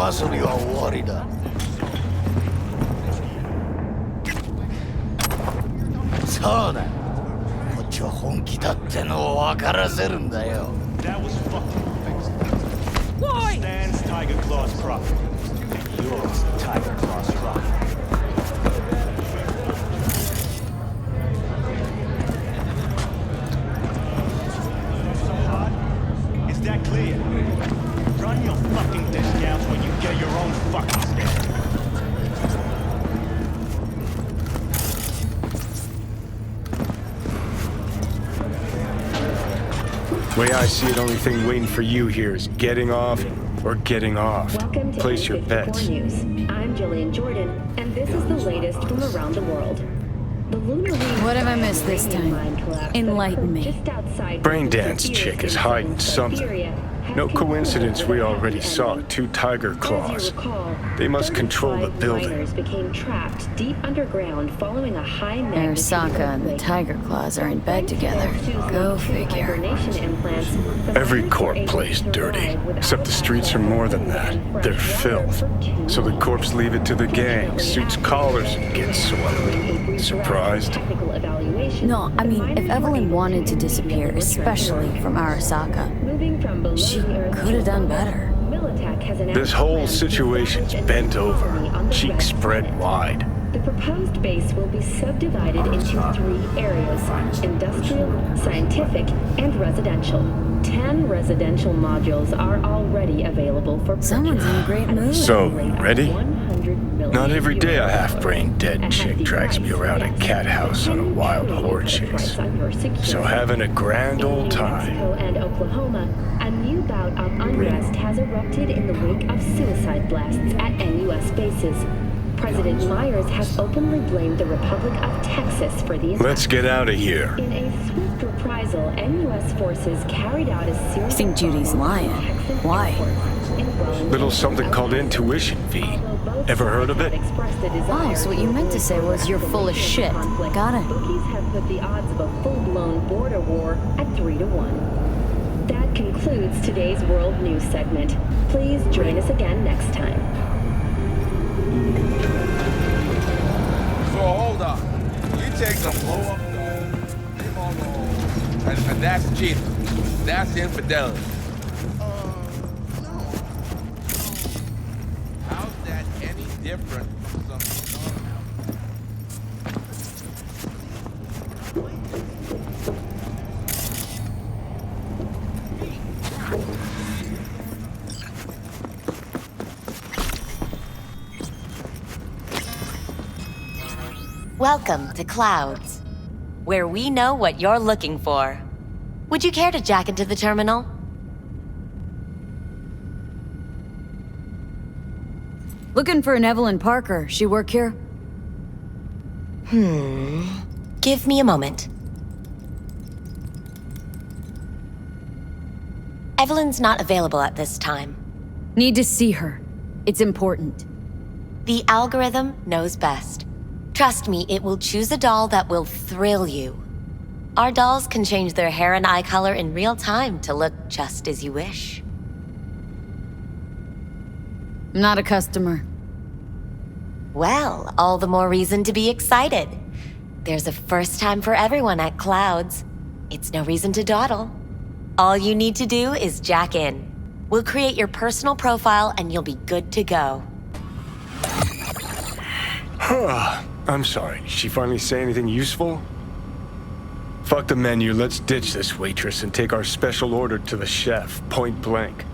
遊びは終わりだ。そうだ。こっちは本気だってのを分からせるんだよ。That was fucking fixed. Stan's Tiger Claw's property. And yours, Tiger Claw's property. So hot? Is that clear? Run your fucking discounts when you get your own fucking stand. The way I see it, only thing waiting for you here is getting off or getting off. Welcome to Place your bets. News. I'm Jillian Jordan, and this is the latest from around the world. The lunar What have I missed this time? Enlighten me. Braindance chick is hiding something. No coincidence we already saw 2 tiger claws. They must control the building. Became trapped deep underground following a high Arasaka and the tiger claws are in bed together. Go figure. Every corp plays dirty, except the streets are more than that. They're filth. So the corps leave it to the gang, suits collars, and gets swept. Surprised? No, I mean, if Evelyn wanted to disappear, especially from Arasaka, she could have done better. This whole situation's bent over, cheeks spread wide. The proposed base will be subdivided into 3 areas: industrial, scientific, and residential. 10 residential modules are already available for purchase. Someone's in a great mood. So, ready? Not every day a half-brain dead chick drags me around a cat house on a wild horse chase. So having a grand old time. And Oklahoma, a new bout of unrest has erupted in the wake of suicide blasts at NUS bases. President Myers has openly blamed the Republic of Texas for the attack. Let's get out of here. In a swift reprisal, NUS forces carried out a series I think Judy's lying. Why? Little something called intuition, V. Ever heard of it? Oh, so what you meant to say was you're full of shit. Got it. Bookies have put the odds of a full-blown border war at 3-1. That concludes today's World News segment. Please join us again next time. So hold on. You take the blow up and that's cheating. That's infidelity. How's that any different from something Welcome to Clouds, where we know what you're looking for. Would you care to jack into the terminal? Looking for an Evelyn Parker. She work here? Give me a moment. Evelyn's not available at this time. Need to see her. It's important. The algorithm knows best. Trust me, it will choose a doll that will thrill you. Our dolls can change their hair and eye color in real time to look just as you wish. Not a customer. Well, all the more reason to be excited. There's a first time for everyone at Clouds. It's no reason to dawdle. All you need to do is jack in. We'll create your personal profile and you'll be good to go. I'm sorry, did she finally say anything useful? Fuck the menu, let's ditch this waitress and take our special order to the chef, point blank.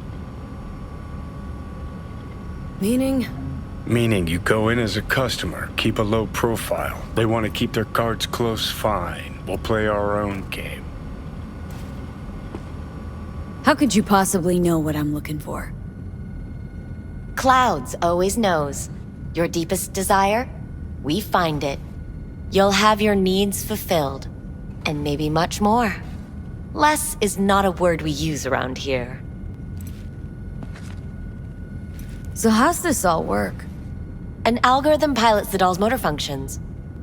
Meaning? Meaning you go in as a customer, keep a low profile. They want to keep their cards close, fine. We'll play our own game. How could you possibly know what I'm looking for? Clouds always knows. Your deepest desire? We find it. You'll have your needs fulfilled. And maybe much more. Less is not a word we use around here. So how's this all work? An algorithm pilots the doll's motor functions.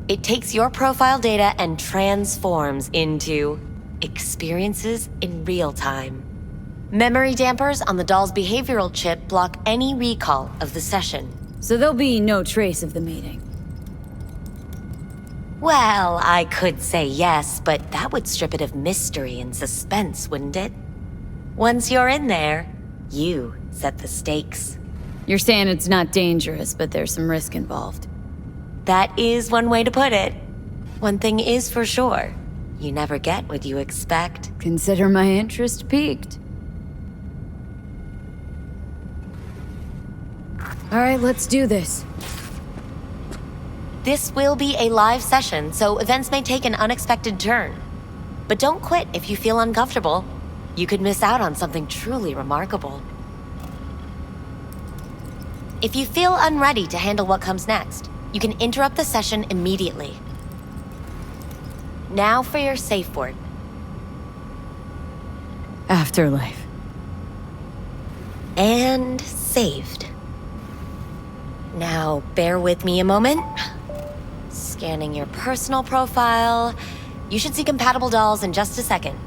It takes your profile data and transforms into experiences in real time. Memory dampers on the doll's behavioral chip block any recall of the session. So there'll be no trace of the meeting. Well, I could say yes, but that would strip it of mystery and suspense, wouldn't it? Once you're in there, you set the stakes. You're saying it's not dangerous, but there's some risk involved. That is one way to put it. One thing is for sure, you never get what you expect. Consider my interest piqued. All right, let's do this. This will be a live session, so events may take an unexpected turn. But don't quit if you feel uncomfortable. You could miss out on something truly remarkable. If you feel unready to handle what comes next, you can interrupt the session immediately. Now for your safe word. Afterlife. And saved. Now, bear with me a moment. Scanning your personal profile. You should see compatible dolls in just a second.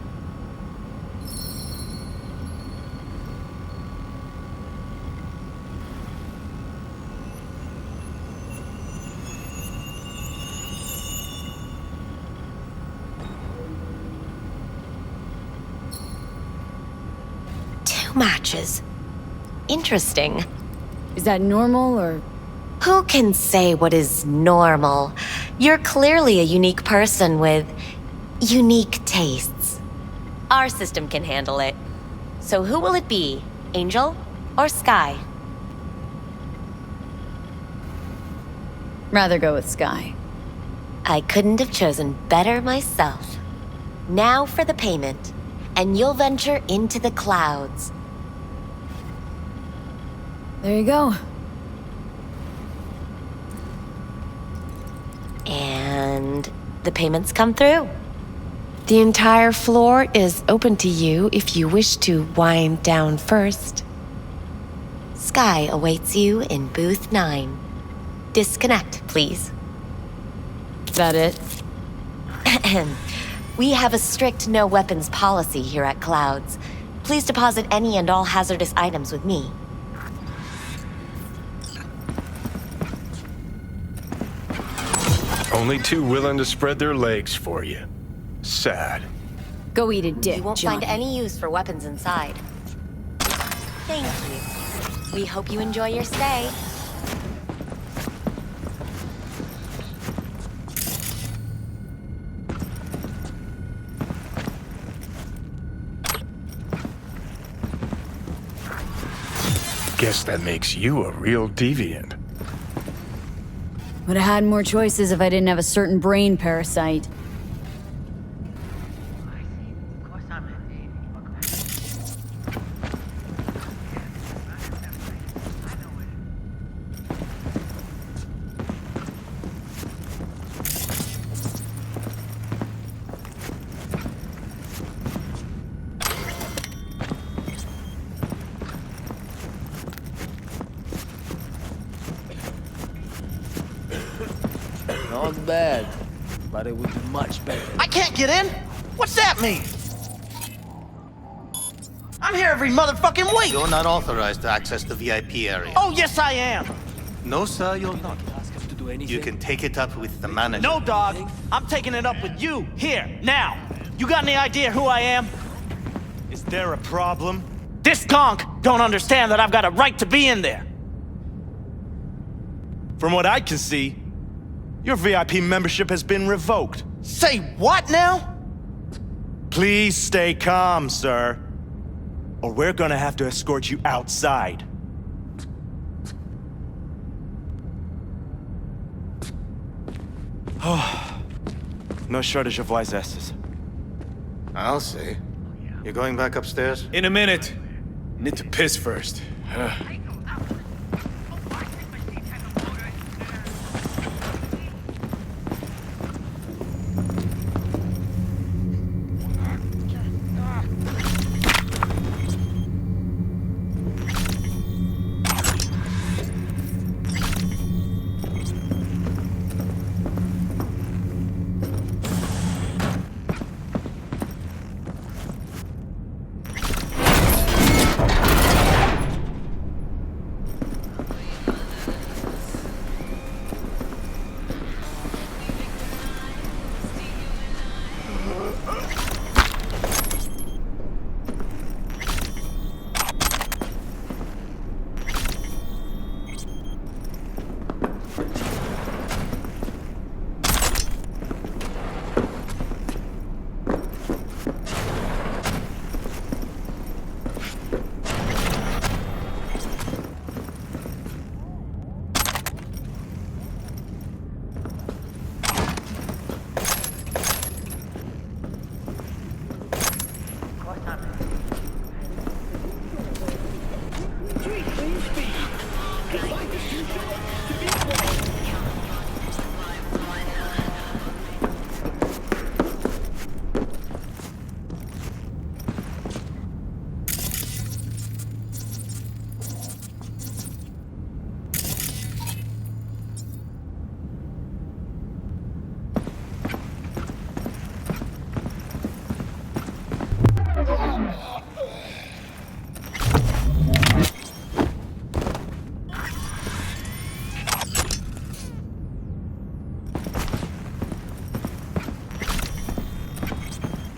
Two matches. Interesting. Is that normal, or...? Who can say what is normal? You're clearly a unique person with unique tastes. Our system can handle it. So who will it be? Angel or Sky? Rather go with Sky. I couldn't have chosen better myself. Now for the payment, and you'll venture into the clouds. There you go. And the payments come through. The entire floor is open to you if you wish to wind down first. Sky awaits you in booth 9. Disconnect, please. Is that it? We have a strict no weapons policy here at Clouds. Please deposit any and all hazardous items with me. Only two willing to spread their legs for you. Sad. Go eat a dick, You won't Johnny. find any use for weapons inside. Thank you. We hope you enjoy your stay. Guess that makes you a real deviant. Would have had more choices if I didn't have a certain brain parasite. Not bad, but it would be much better. I can't get in? What's that mean? I'm here every motherfucking week! You're not authorized to access the VIP area. Oh, yes I am! No, sir, you're not. You can take it up with the manager. No, dog. I'm taking it up with you, here, now. You got any idea who I am? Is there a problem? This conk don't understand that I've got a right to be in there. From what I can see, your VIP membership has been revoked. Say what now? Please stay calm, sir. Or we're gonna have to escort you outside. No shortage of wise asses. I'll see. You're going back upstairs? In a minute. Need to piss first.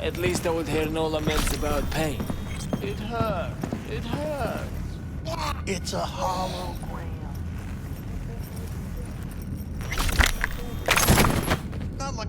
At least I would hear no laments about pain. It hurt. It hurt. It's a hologram. Not like.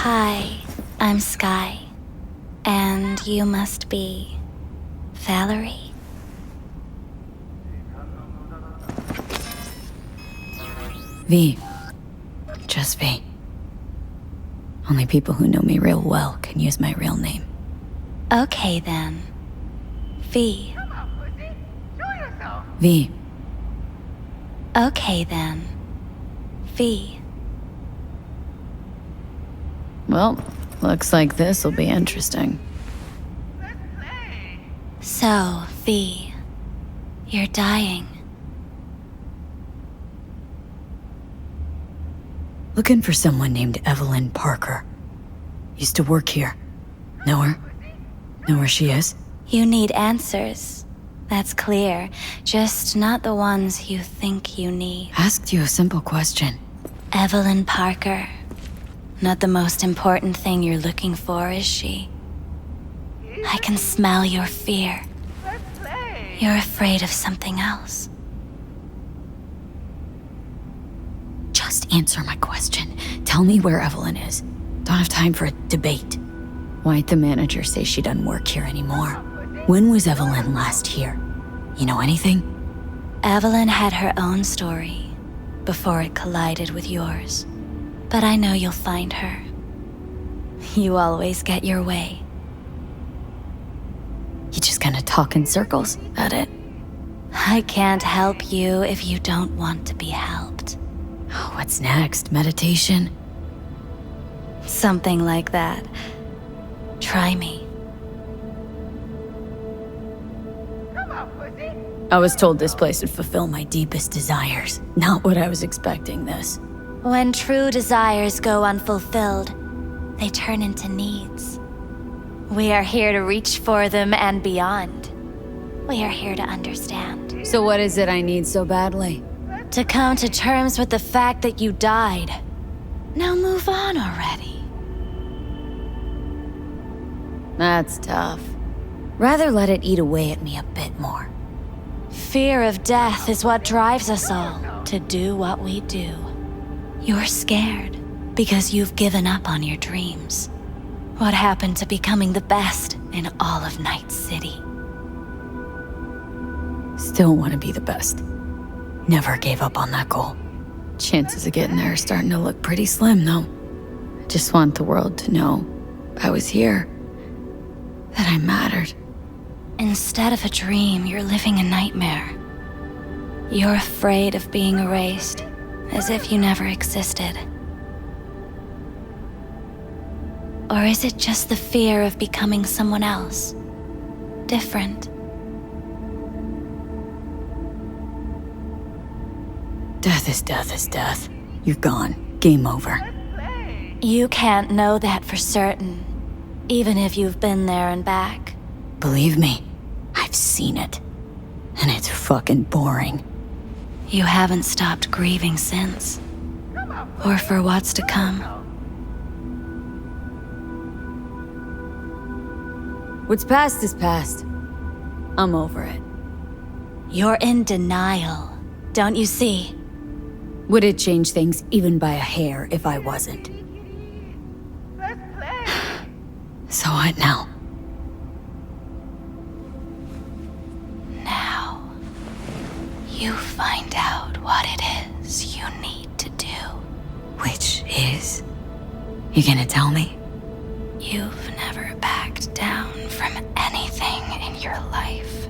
Hi, I'm Sky. And you must be Valerie? V. Just V. Only people who know me real well can use my real name. Okay then. V. V. Okay then. V. Well, looks like this'll be interesting. So, V. You're dying. Looking for someone named Evelyn Parker. Used to work here. Know her? Know where she is? You need answers. That's clear. Just not the ones you think you need. Asked you a simple question. Evelyn Parker. Not the most important thing you're looking for, is she? I can smell your fear. You're afraid of something else. Just answer my question. Tell me where Evelyn is. Don't have time for a debate. Why'd the manager say she doesn't work here anymore? When was Evelyn last here? You know anything? Evelyn had her own story before it collided with yours. But I know you'll find her. You always get your way. You just kinda talk in circles, that it? I can't help you if you don't want to be helped. What's next? Meditation? Something like that. Try me. I was told this place would fulfill my deepest desires. Not what I was expecting this. When true desires go unfulfilled, they turn into needs. We are here to reach for them and beyond. We are here to understand. So what is it I need so badly? To come to terms with the fact that you died. Now move on already. That's tough. Rather let it eat away at me a bit more. Fear of death is what drives us all to do what we do. You're scared because you've given up on your dreams. What happened to becoming the best in all of Night City? Still want to be the best. Never gave up on that goal. Chances of getting there are starting to look pretty slim, though. I just want the world to know I was here. That I mattered. Instead of a dream, you're living a nightmare. You're afraid of being erased, as if you never existed. Or is it just the fear of becoming someone else? Different? Death is death is death. You're gone. Game over. You can't know that for certain, even if you've been there and back. Believe me, I've seen it. And it's fucking boring. You haven't stopped grieving since. Or for what's to come. What's past is past. I'm over it. You're in denial, don't you see? Would it change things even by a hair if I wasn't? So what now? Now, you find out what it is you need to do. Which is? You gonna tell me? You've never backed down from anything in your life.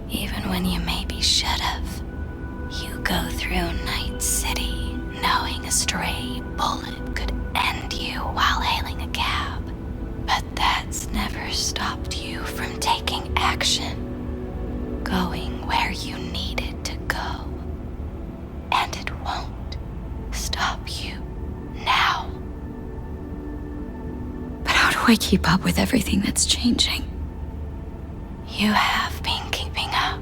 Even when you maybe should have. You go through Night City knowing a stray bullet could end you while hailing a cab. But that's never stopped you from taking action. Going where you needed I keep up with everything that's changing? You have been keeping up.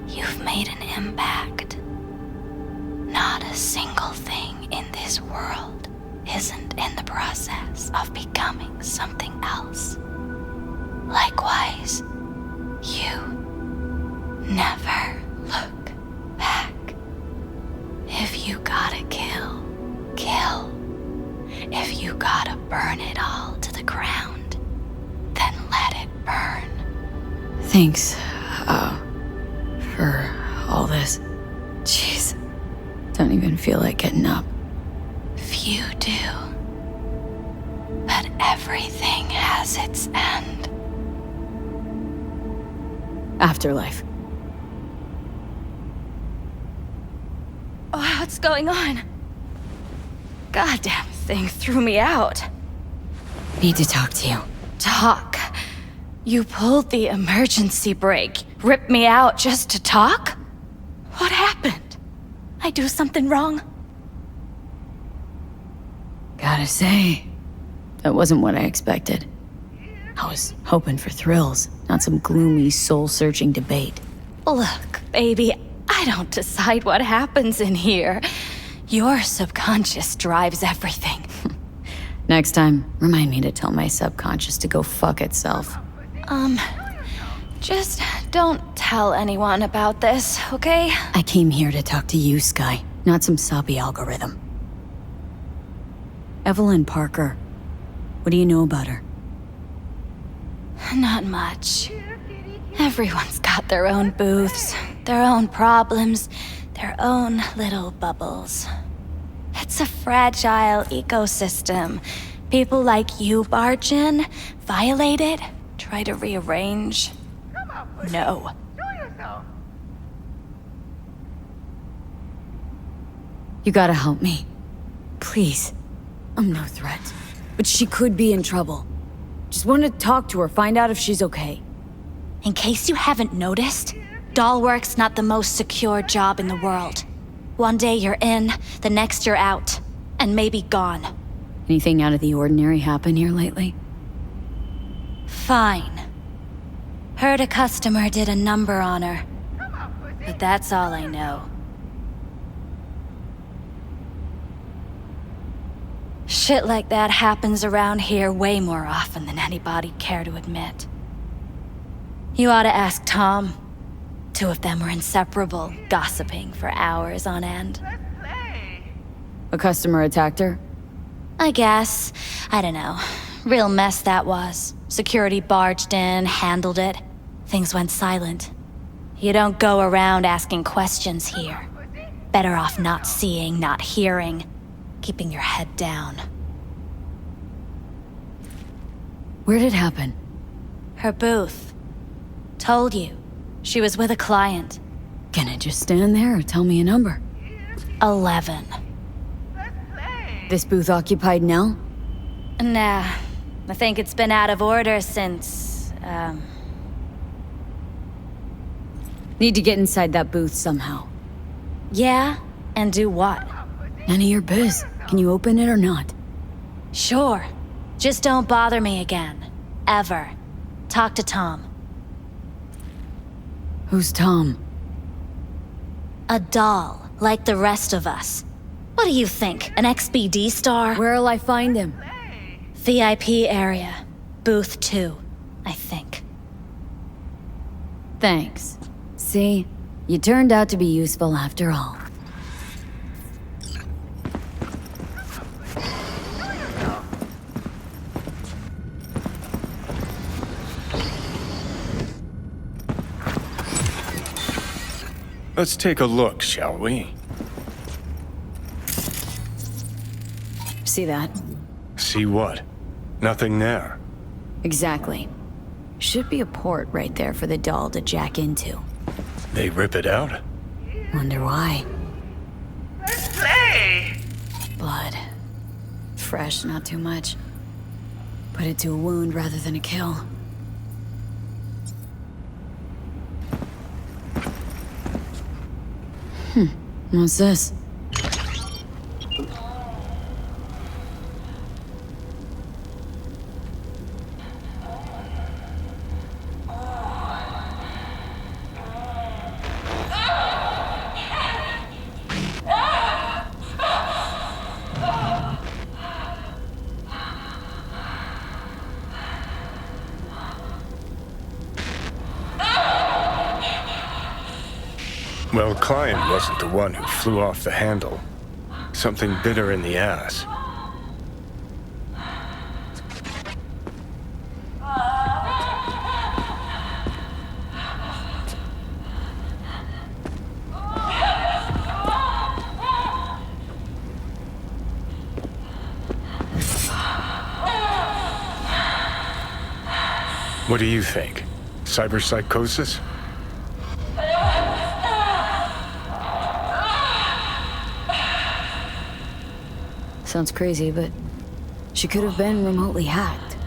You've made an impact. Not a single thing in this world isn't in the process of becoming something else. Likewise, you never look back. If you gotta kill, kill. If you gotta burn it all to the ground, then let it burn. Thanks, for all this. Jeez, don't even feel like getting up. Few do. But everything has its end. Afterlife. Oh, what's going on? Goddamn thing threw me out. Need to talk to you. Talk? You pulled the emergency brake, ripped me out just to talk? What happened? I do something wrong? Gotta say, that wasn't what I expected. I was hoping for thrills, not some gloomy, soul-searching debate. Look, baby, I don't decide what happens in here. Your subconscious drives everything. Next time, remind me to tell my subconscious to go fuck itself. Just don't tell anyone about this, okay? I came here to talk to you, Sky, not some soppy algorithm. Evelyn Parker. What do you know about her? Not much. Everyone's got their own booths, their own problems, their own little bubbles. It's a fragile ecosystem. People like you barge in, violate it, try to rearrange. No. You gotta help me. Please. I'm no threat. But she could be in trouble. Just want to talk to her, find out if she's okay. In case you haven't noticed, doll work's not the most secure job in the world. One day you're in, the next you're out, and maybe gone. Anything out of the ordinary happen here lately? Fine. Heard a customer did a number on her. But that's all I know. Shit like that happens around here way more often than anybody'd care to admit. You ought to ask Tom. Two of them were inseparable, gossiping for hours on end. A customer attacked her? I guess. I don't know. Real mess that was. Security barged in, handled it. Things went silent. You don't go around asking questions here. Better off not seeing, not hearing. Keeping your head down. Where'd it happen? Her booth. Told you. She was with a client. Can I just stand there or tell me a number? 11. This booth occupied now? Nah. I think it's been out of order since, Need to get inside that booth somehow. Yeah? And do what? None of your biz. Can you open it or not? Sure. Just don't bother me again. Ever. Talk to Tom. Who's Tom? A doll, like the rest of us. What do you think, an XBD star? Where'll I find him? VIP area. Booth 2, I think. Thanks. See? You turned out to be useful after all. Let's take a look, shall we? See that? See what? Nothing there. Exactly. Should be a port right there for the doll to jack into. They rip it out? Wonder why. Let's play! Blood. Fresh, not too much. Put it to a wound rather than a kill. What's this? Well, client wasn't the one who flew off the handle. Something bit her in the ass. What do you think? Cyberpsychosis? Sounds crazy, but she could have been remotely hacked.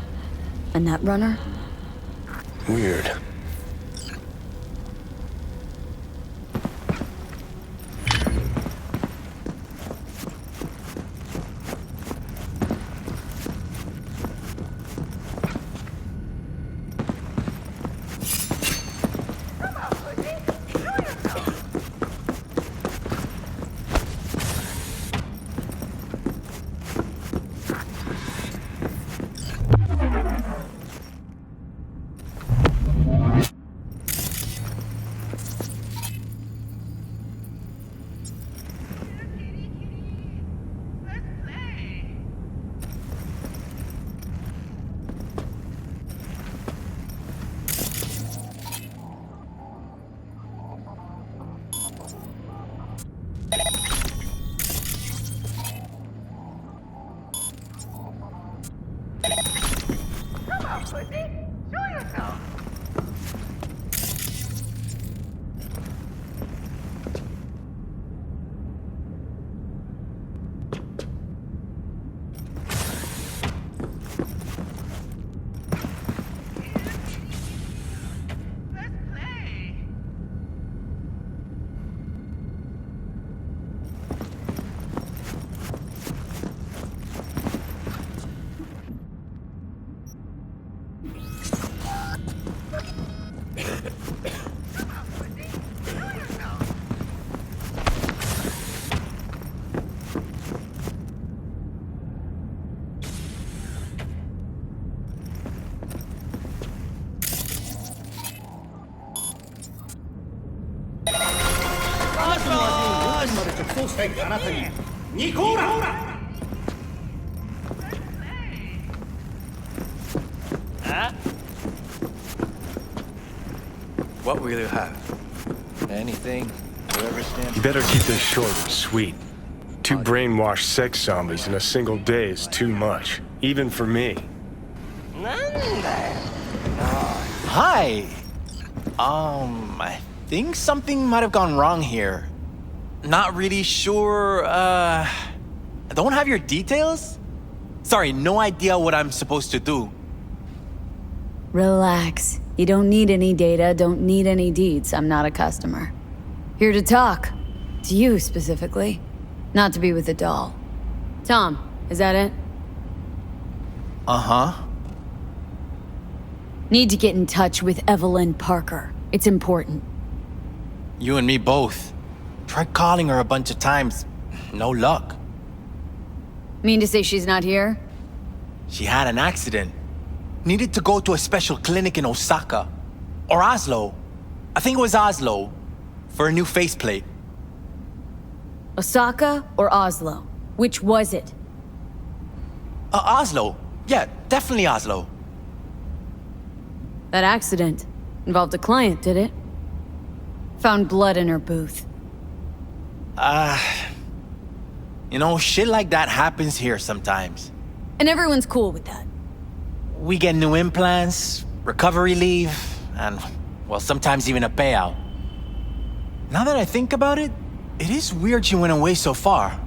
A netrunner? Weird. What will you have? Anything? Whatever stands. You better keep this short and sweet. 2 brainwashed sex zombies in a single day is too much, even for me. Hi. I think something might have gone wrong here. Not really sure, don't have your details? Sorry, no idea what I'm supposed to do. Relax. You don't need any data, don't need any deeds. I'm not a customer. Here to talk. To you, specifically. Not to be with a doll. Tom, is that it? Uh-huh. Need to get in touch with Evelyn Parker. It's important. You and me both. Tried calling her a bunch of times. No luck. Mean to say she's not here? She had an accident. Needed to go to a special clinic in Osaka. Or Oslo. I think it was Oslo. For a new faceplate. Osaka or Oslo? Which was it? Oslo. Yeah, definitely Oslo. That accident involved a client, did it? Found blood in her booth. You know, shit like that happens here sometimes. And everyone's cool with that. We get new implants, recovery leave, and, well, sometimes even a payout. Now that I think about it, it is weird she went away so far.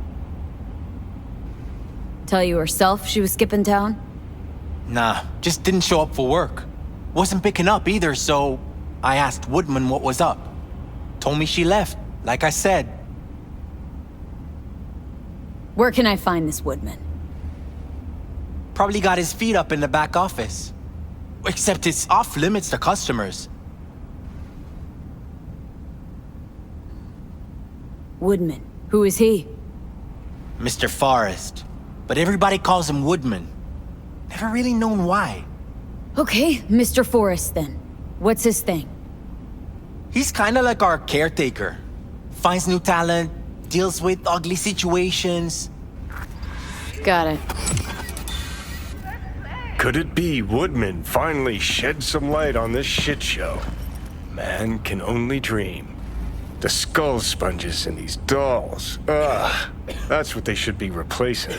Tell you herself she was skipping town? Nah, just didn't show up for work. Wasn't picking up either, so I asked Woodman what was up. Told me she left, like I said. Where can I find this Woodman? Probably got his feet up in the back office. Except it's off limits to customers. Woodman. Who is he? Mr. Forrest. But everybody calls him Woodman. Never really known why. Okay, Mr. Forrest then. What's his thing? He's kinda like our caretaker. finds new talent, deals with ugly situations. Got it. Could it be Woodman finally shed some light on this shit show? Man can only dream. The skull sponges in these dolls. Ugh, that's what they should be replacing.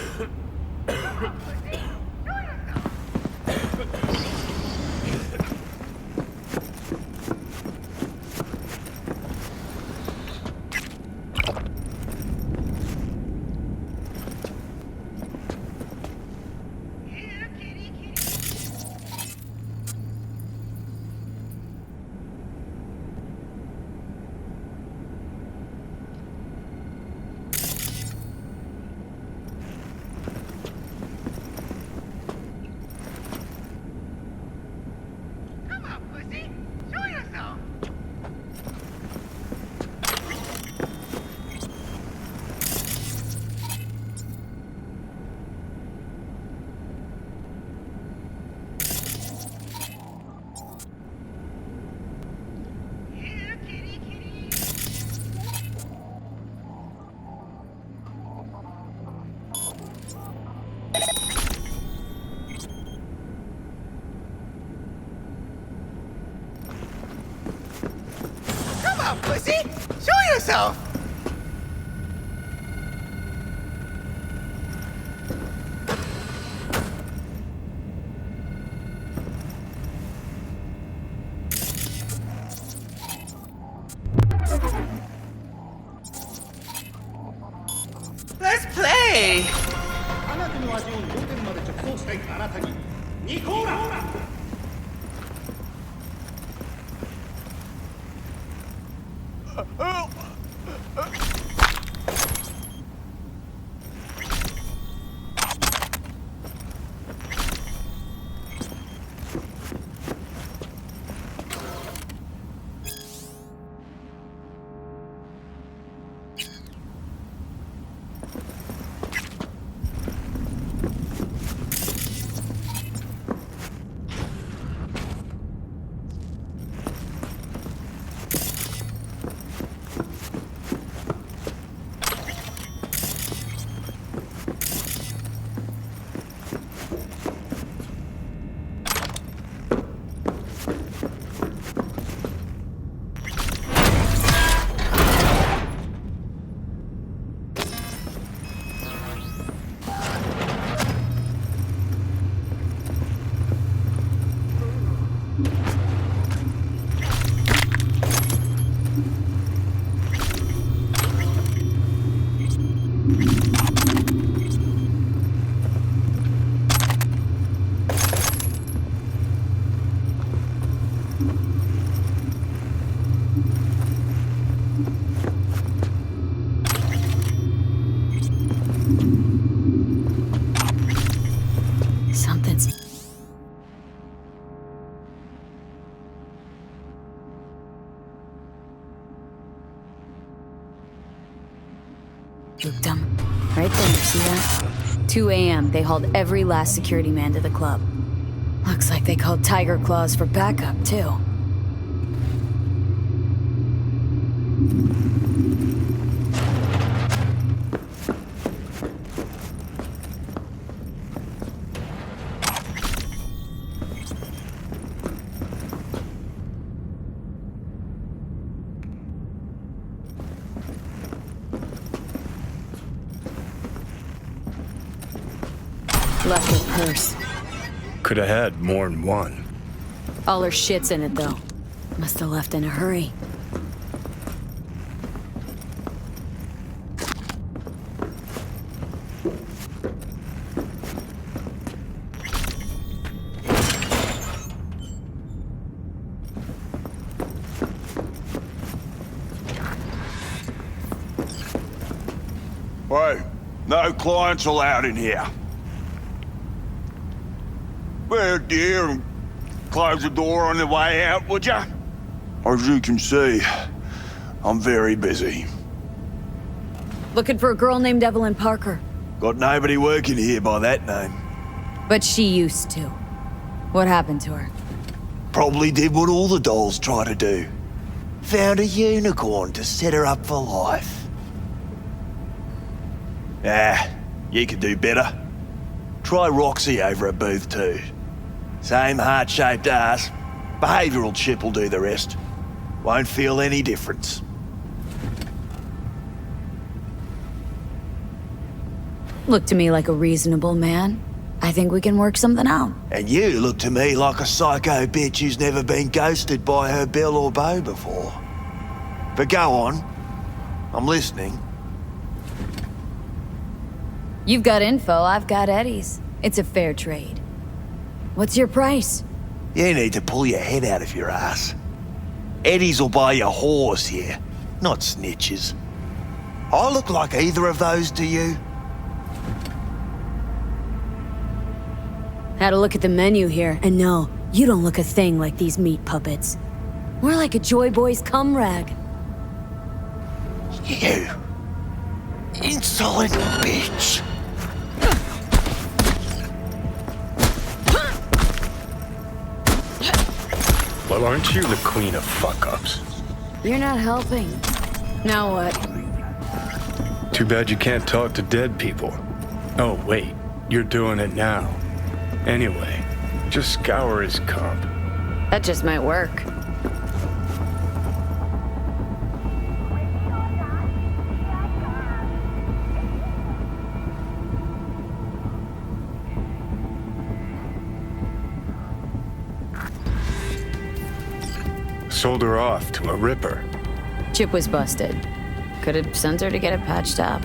Pussy, show yourself! Let's play! あなたの味を要点まで直送したいあなたにニコーラ Spooked them. Right there, see that? 2 a.m., they hauled every last security man to the club. Looks like they called Tiger Claws for backup, too. Left her purse. Could have had more than one. All her shit's in it, though. Must have left in a hurry. Wait, no clients allowed in here. Well, dear, close the door on the way out, would ya? As you can see, I'm very busy. Looking for a girl named Evelyn Parker. Got nobody working here by that name. But she used to. What happened to her? Probably did what all the dolls try to do. Found a unicorn to set her up for life. You could do better. Try Roxy over at Booth 2. Same heart-shaped ass. Behavioural chip will do the rest. Won't feel any difference. Look to me like a reasonable man. I think we can work something out. And you look to me like a psycho bitch who's never been ghosted by her belle or beau before. But go on. I'm listening. You've got info, I've got Eddie's. It's a fair trade. What's your price? You need to pull your head out of your ass. Eddie's will buy you a horse here, not snitches. I look like either of those to you? Had a look at the menu here, and no, you don't look a thing like these meat puppets. More like a Joy Boy's cum rag. You insolent bitch. Well, aren't you the queen of fuck-ups? You're not helping. Now what? Too bad you can't talk to dead people. Oh, wait, you're doing it now. Anyway, just scour his comp. That just might work. Sold her off to a ripper. Chip was busted. Could have sent her to get it patched up.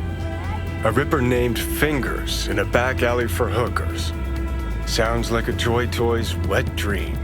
A ripper named Fingers in a back alley for hookers. Sounds like a Joy Toy's wet dream.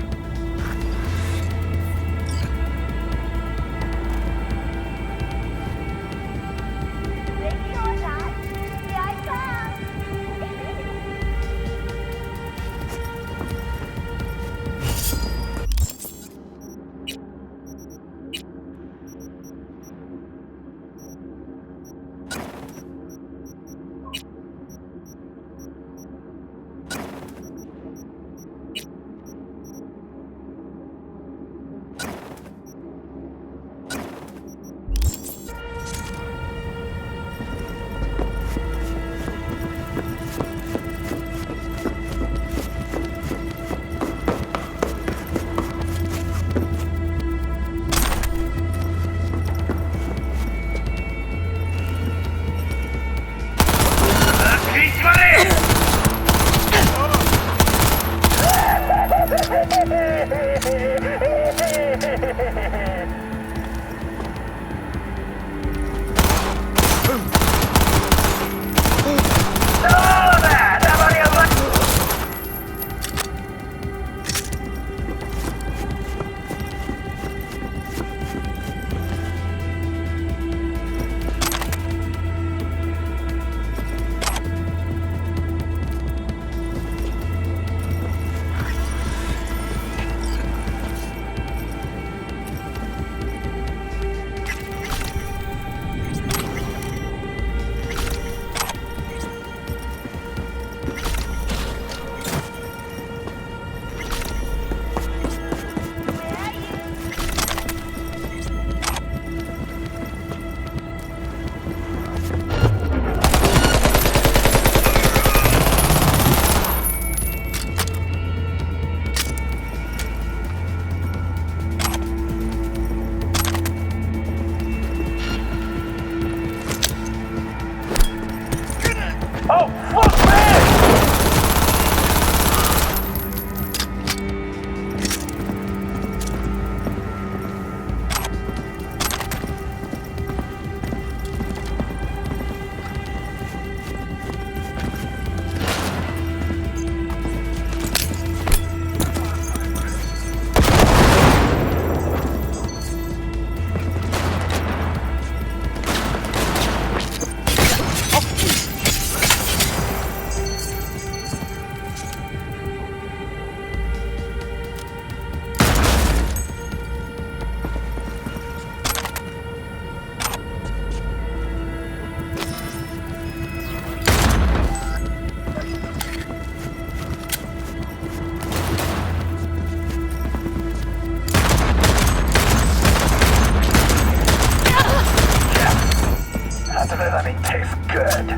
really let me taste good.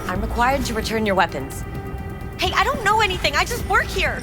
I'm required to return your weapons. Hey, I don't know anything. I just work here.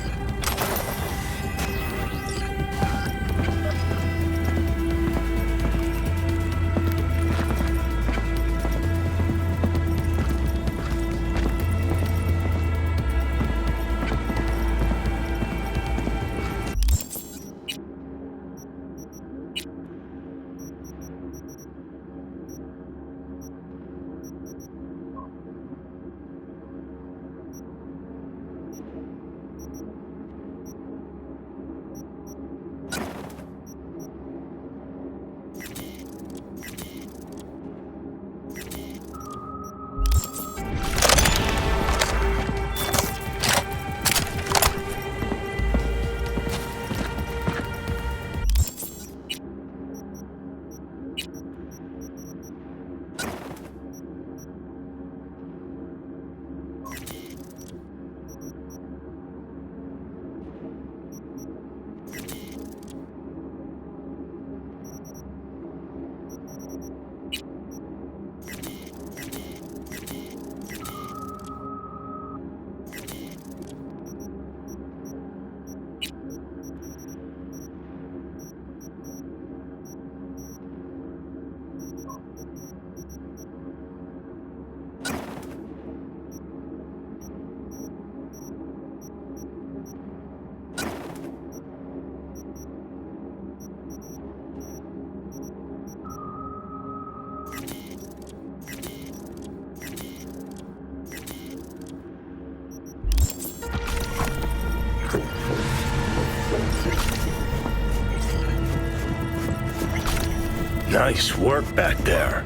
Nice work back there.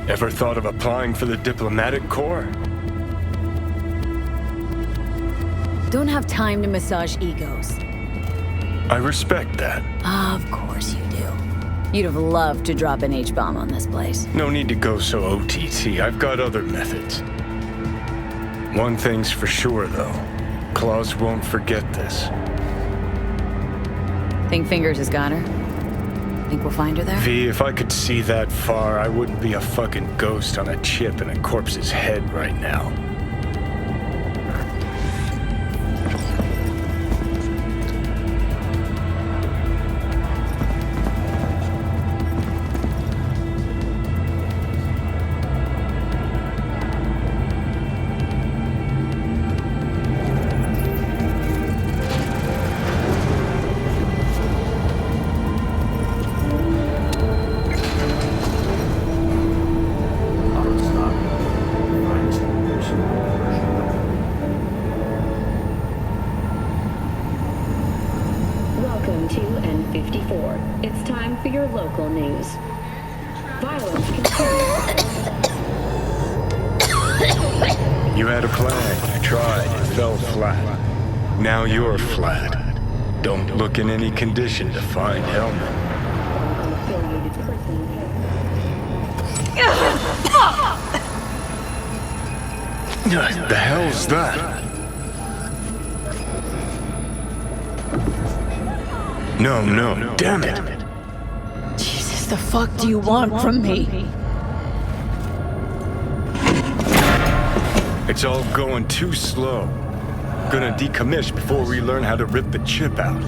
Ever thought of applying for the diplomatic corps? Don't have time to massage egos. I respect that. Of course you do. You'd have loved to drop an H-bomb on this place. No need to go so OTT. I've got other methods. One thing's for sure, though. Claus won't forget this. Think Fingers has got her? Think we'll find her there? V, if I could see that far, I wouldn't be a fucking ghost on a chip in a corpse's head right now. It's time for your local news. Violence continues. You had a plan, you tried, it fell flat. Now you're flat. Don't look in any condition to find Helmet. The hell's that? No, damn it! Jesus, the fuck do you want from me? It's all going too slow. Gonna decommission before we learn how to rip the chip out.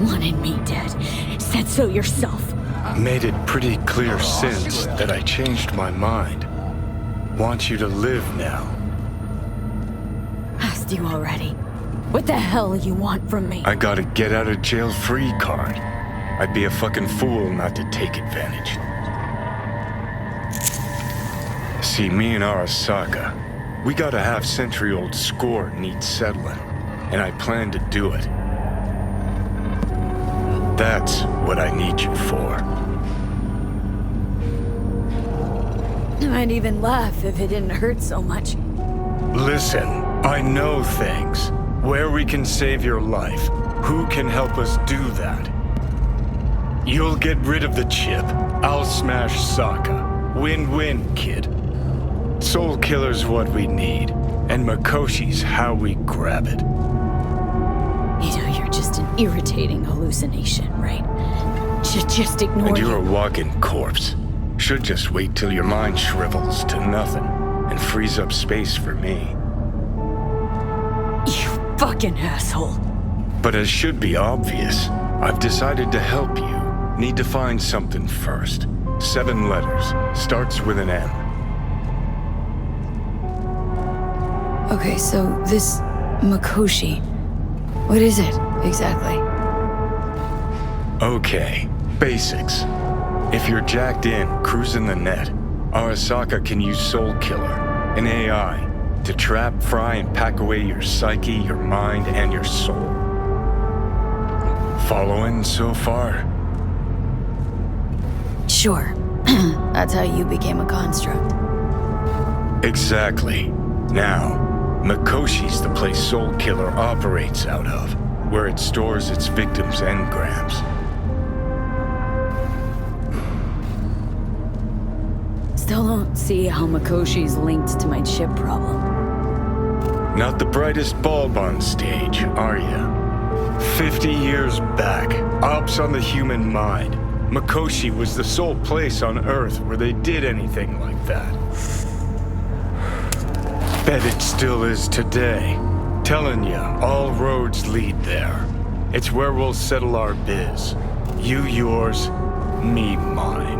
Wanted me dead. Said so yourself. Made it pretty clear since that I changed my mind. Want you to live now. Asked you already. What the hell you want from me? I got a get out of jail free card. I'd be a fucking fool not to take advantage. See, me and Arasaka, we got a half-century-old score needs settling, and I plan to do it. That's what I need you for. I might even laugh if it didn't hurt so much. Listen, I know things. Where we can save your life. Who can help us do that? You'll get rid of the chip. I'll smash Sokka. Win-win, kid. Soul Killer's what we need, and Makoshi's how we grab it. You know, you're just an irritating hallucination, right? Just ignore And you're you. a walking corpse. Should just wait till your mind shrivels to nothing and frees up space for me. You fucking asshole. But as should be obvious, I've decided to help you. Need to find something first. 7 letters. Starts with an M. Okay, so this Makoshi, what is it exactly? Okay, basics. If you're jacked in, cruising the net, Arasaka can use Soul Killer, an AI, to trap, fry, and pack away your psyche, your mind, and your soul. Following so far? Sure. That's how you became a construct. Exactly. Now, Makoshi's the place Soul Killer operates out of, where it stores its victims' engrams. Still don't see how Makoshi's linked to my chip problem. Not the brightest bulb on stage, are ya? 50 years back, ops on the human mind. Makoshi was the sole place on Earth where they did anything like that. Bet it still is today. Telling ya, all roads lead there. It's where we'll settle our biz. You yours, me mine.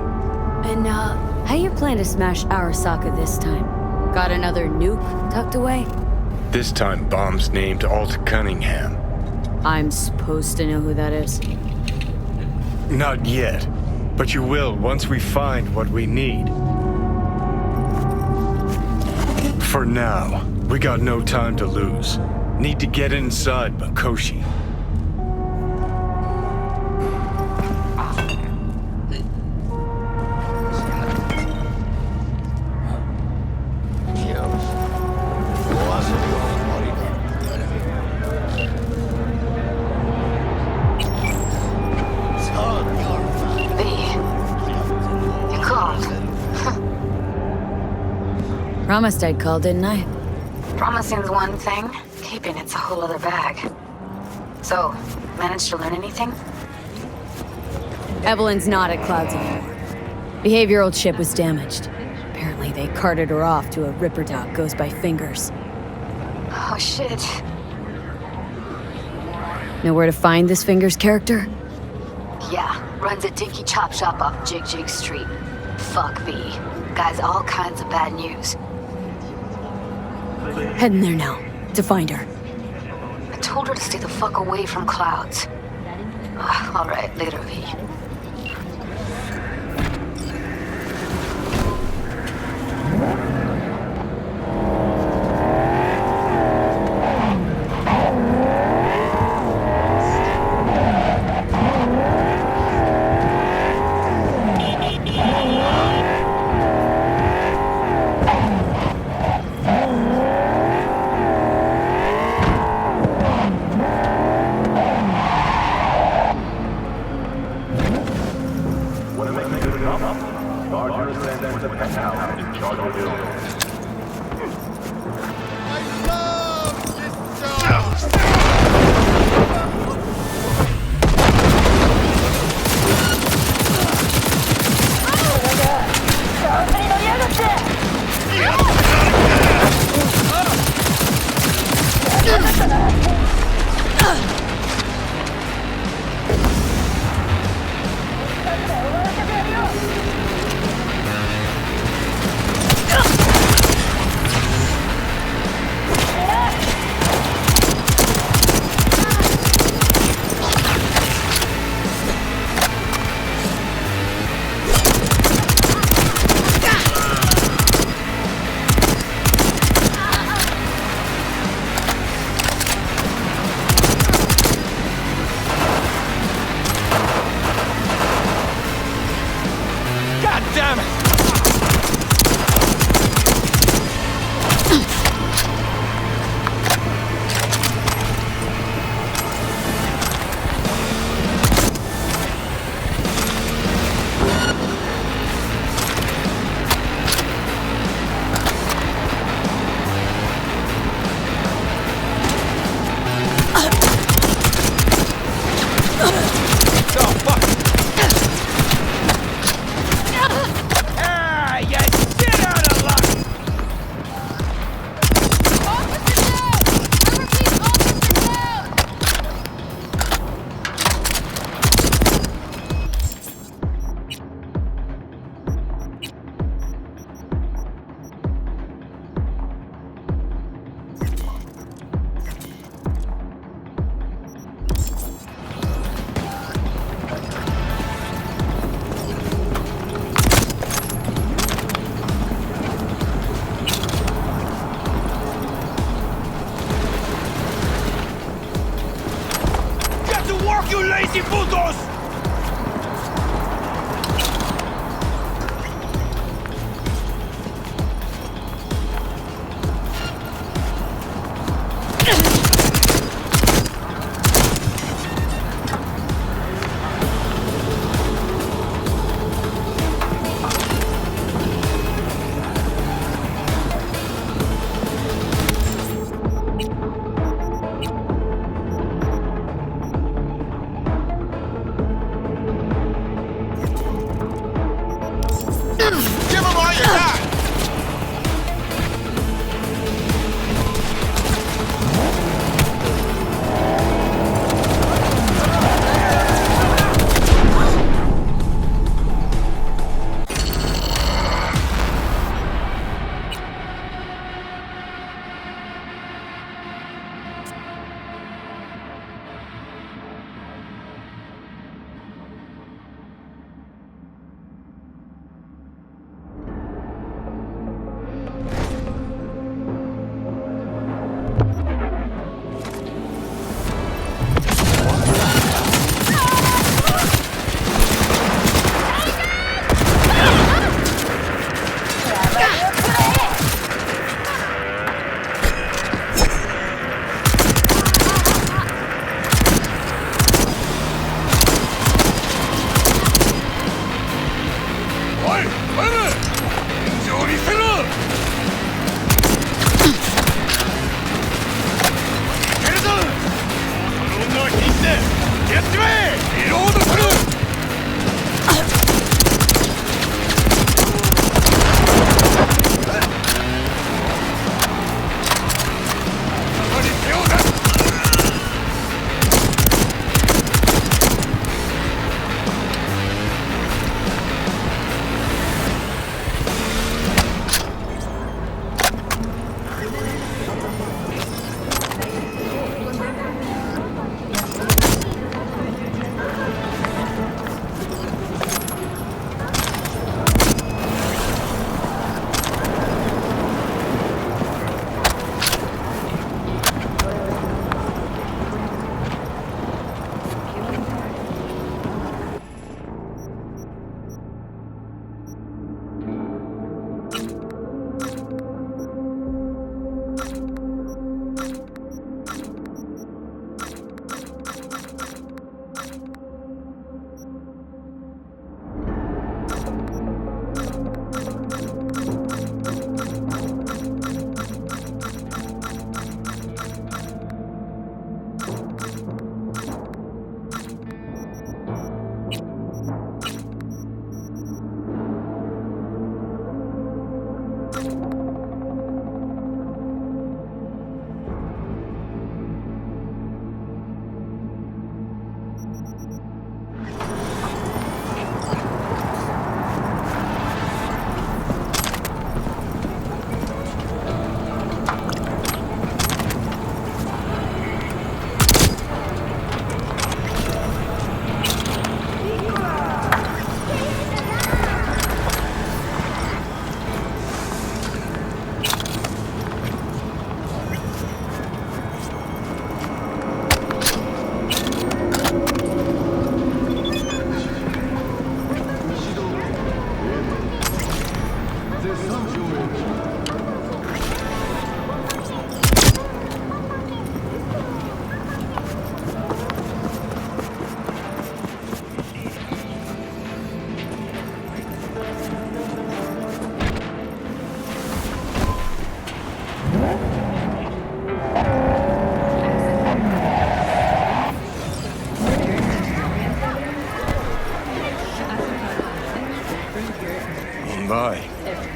And, how you plan to smash Arasaka this time? Got another nuke tucked away? This time bomb's named Alt Cunningham. I'm supposed to know who that is. Not yet, but you will once we find what we need. For now, we got no time to lose. Need to get inside Makoshi. Promised I'd call, didn't I? Promising's one thing, keeping it's a whole other bag. So, managed to learn anything? Evelyn's not at Clouds anymore. Behavioral chip was damaged. Apparently they carted her off to a Ripper dog goes by Fingers. Oh shit. Know where to find this Fingers character? Yeah, runs a dinky chop shop off Jig Jig Street. Fuck B. Guy's all kinds of bad news. Heading there now, to find her. I told her to stay the fuck away from Clouds. Alright, later, V.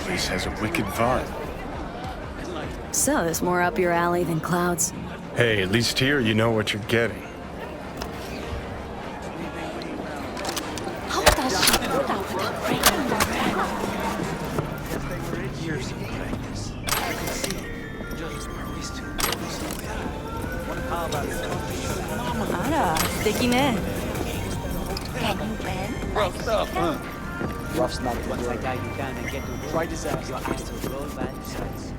Place has a wicked vibe. So, there's more up your alley than Clouds. Hey, at least here you know what you're getting. Rough stuff, huh? Rough stuff. Once I guide you down and get to try this out, your eyes to roll back sides.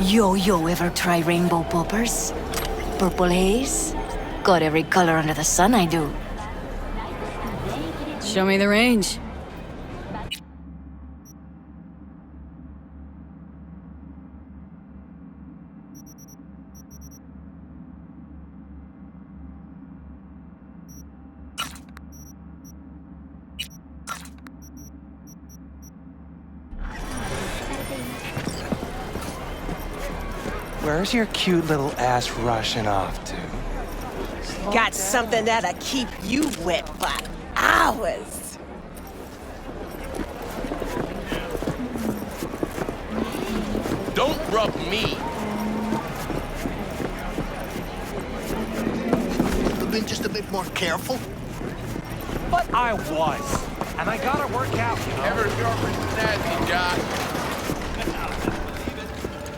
Yo, ever try rainbow poppers? Purple haze? Got every color under the sun, I do. Show me the range. Where's your cute little ass rushing off to? Got something that'll keep you wet for hours. Don't rub me. Could've been just a bit more careful. But I was. And I gotta work out, you know? Ever girlfriend's nasty, Josh.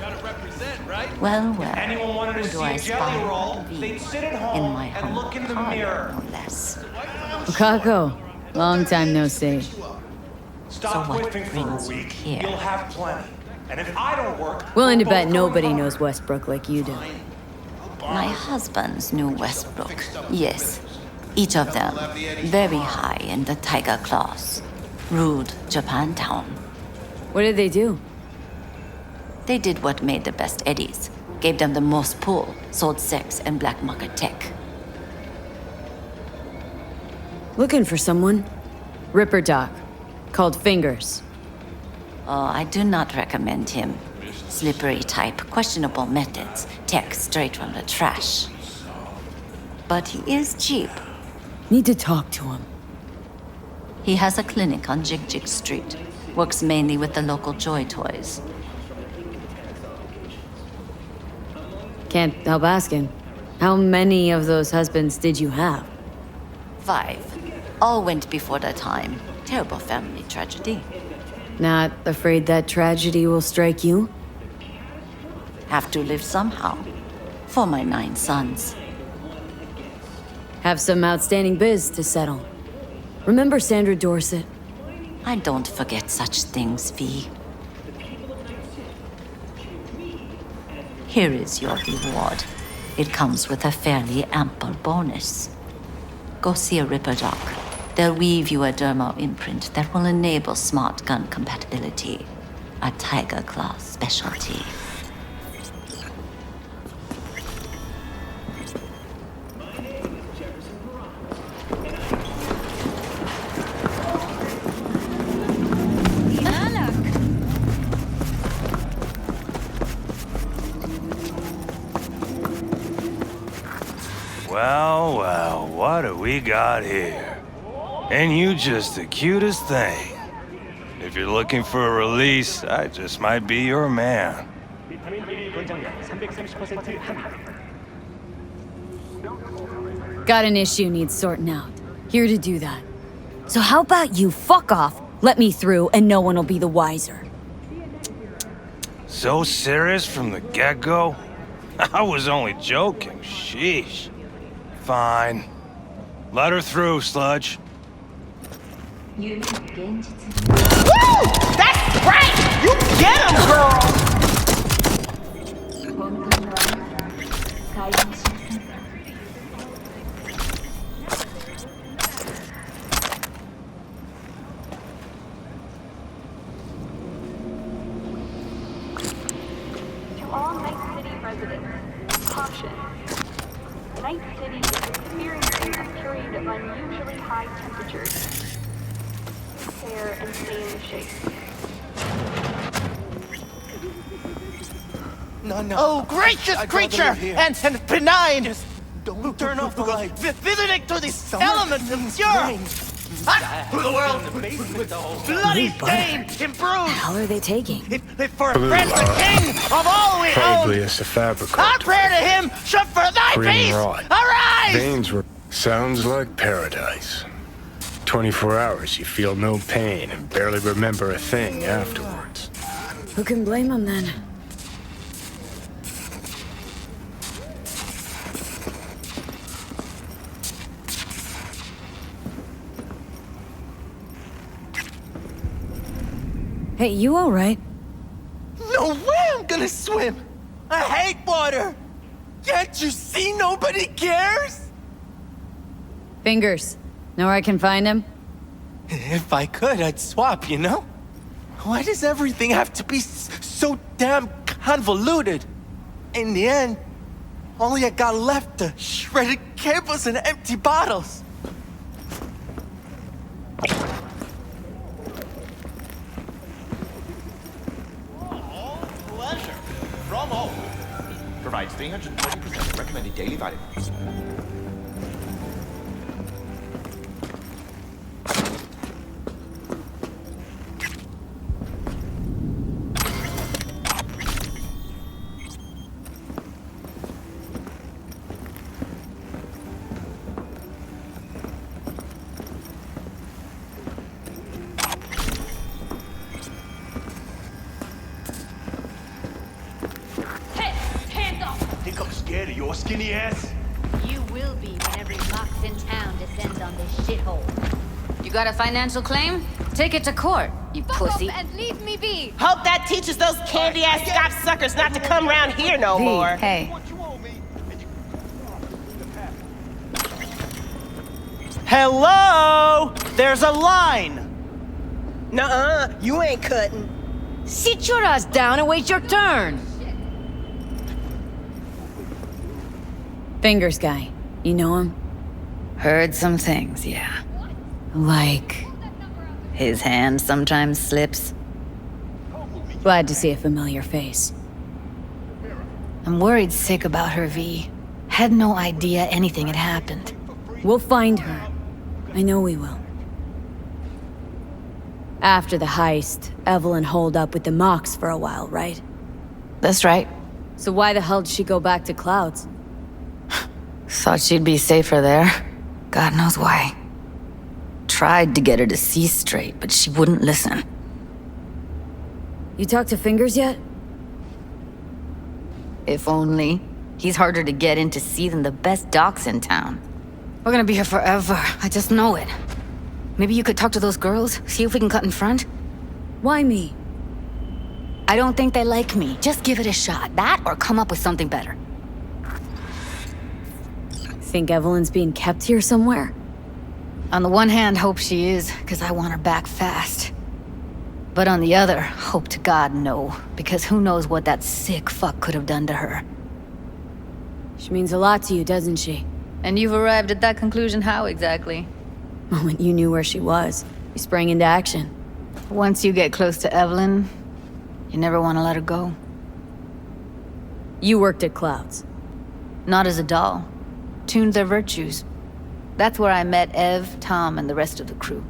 Gotta represent, right? Well, Anyone wanted to who see do I a jelly aspire roll, to be they'd sit at in home my and look in the humble mirror. parlor, no less. Kako, long time no see. Stop So what whipping for a brings you week. here? You'll have plenty. And if I don't work, Willing to we're bet both nobody going knows Westbrook like you do. My husbands knew Westbrook, yes. Each of them very high in the Tiger Class. Ruled Japantown. What did they do? They did what made the best eddies. Gave them the most pull, sold sex and black market tech. Looking for someone. Ripper Doc. Called Fingers. Oh, I do not recommend him. Slippery type, questionable methods, tech straight from the trash. But he is cheap. Need to talk to him. He has a clinic on Jig Street. Works mainly with the local Joy Toys. Can't help asking. How many of those husbands did you have? 5. All went before their time. Terrible family tragedy. Not afraid that tragedy will strike you? Have to live somehow. For my 9 sons. Have some outstanding biz to settle. Remember Sandra Dorset? I don't forget such things, V. Here is your reward. It comes with a fairly ample bonus. Go see a Ripper Doc. They'll weave you a dermal imprint that will enable smart gun compatibility. A Tiger Claw specialty. Well, well, what do we got here? And you just the cutest thing. If you're looking for a release, I just might be your man. Got an issue needs sorting out. Here to do that. So how about you fuck off, let me through, and no one will be the wiser. So serious from the get-go? I was only joking, sheesh. Fine. Let her through, Sludge. Woo! That's right! You get him, girl! To all Night City residents, caution. Night City is experiencing a period of unusually high temperatures. Prepare and stay in the shade. No. Oh, gracious creature! And benign! Just don't turn off the lights. Visiting to this element of pure! To the world! Bloody stained, improved! How are they taking? If for a friend the king of all we Probably own! a Cyberpunk. Our prayer to him should for thy Green peace rot. arise! Veins were... Sounds like paradise. 24 hours, you feel no pain and barely remember a thing afterwards. Who can blame them then? Hey, you alright? No way I'm gonna swim! I hate water! Can't you see nobody cares? Fingers. Know where I can find him? If I could, I'd swap, you know? Why does everything have to be so damn convoluted? In the end, all I got left are shredded cables and empty bottles. provides 320% of recommended daily value. Think I'm scared of your skinny ass? You will be when every mox in town descends on this shithole. You got a financial claim? Take it to court, you pussy. And leave me be. Hope that teaches those candy-ass cop suckers not to come around here no more. Hey. Hello? There's a line. Nuh-uh, you ain't cutting. Sit your ass down and wait your turn. Fingers guy. You know him? Heard some things, yeah. Like... his hand sometimes slips. Glad to see a familiar face. I'm worried sick about her, V. Had no idea anything had happened. We'll find her. I know we will. After the heist, Evelyn holed up with the Mox for a while, right? That's right. So why the hell did she go back to Clouds? Thought she'd be safer there. God knows why. Tried to get her to see straight, but she wouldn't listen. You talked to Fingers yet? If only. He's harder to get in to see than the best docs in town. We're gonna be here forever. I just know it. Maybe you could talk to those girls, see if we can cut in front? Why me? I don't think they like me. Just give it a shot. That or come up with something better. Think Evelyn's being kept here somewhere? On the one hand, hope she is, because I want her back fast. But on the other, hope to God no, because who knows what that sick fuck could have done to her. She means a lot to you, doesn't she? And you've arrived at that conclusion how exactly? The moment you knew where she was, you sprang into action. Once you get close to Evelyn, you never want to let her go. You worked at Clouds. Not as a doll. Tuned their virtues. That's where I met Ev, Tom, and the rest of the crew.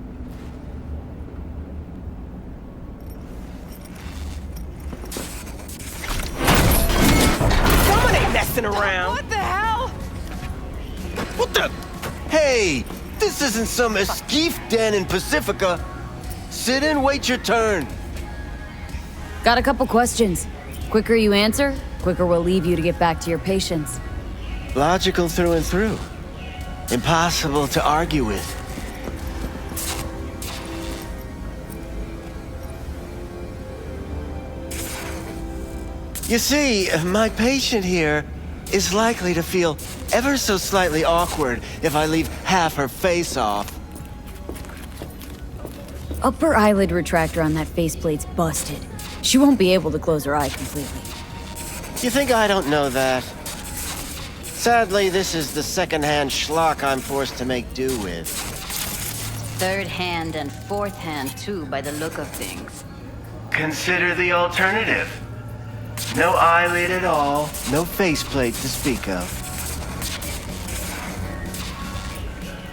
Someone ain't messing around. What the hell? What the? Hey, this isn't some escape den in Pacifica. Sit and wait your turn. Got a couple questions. Quicker you answer, quicker we'll leave you to get back to your patients. Logical through and through. Impossible to argue with. You see, my patient here is likely to feel ever so slightly awkward if I leave half her face off. Upper eyelid retractor on that faceplate's busted. She won't be able to close her eye completely. You think I don't know that? Sadly, this is the second-hand schlock I'm forced to make do with. Third hand and fourth hand, too, by the look of things. Consider the alternative. No eyelid at all, no faceplate to speak of.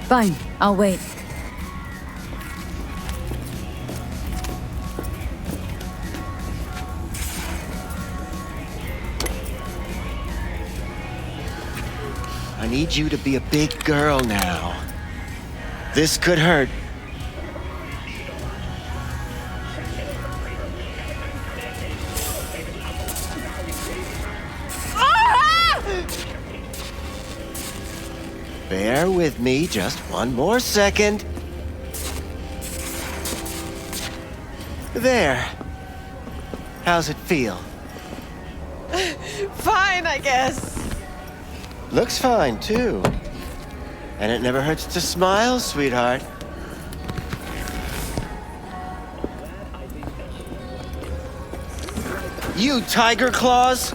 Fine, I'll wait. I need you to be a big girl now. This could hurt. Bear with me just one more second. There. How's it feel? Fine, I guess. Looks fine, too. And it never hurts to smile, sweetheart. You tiger claws?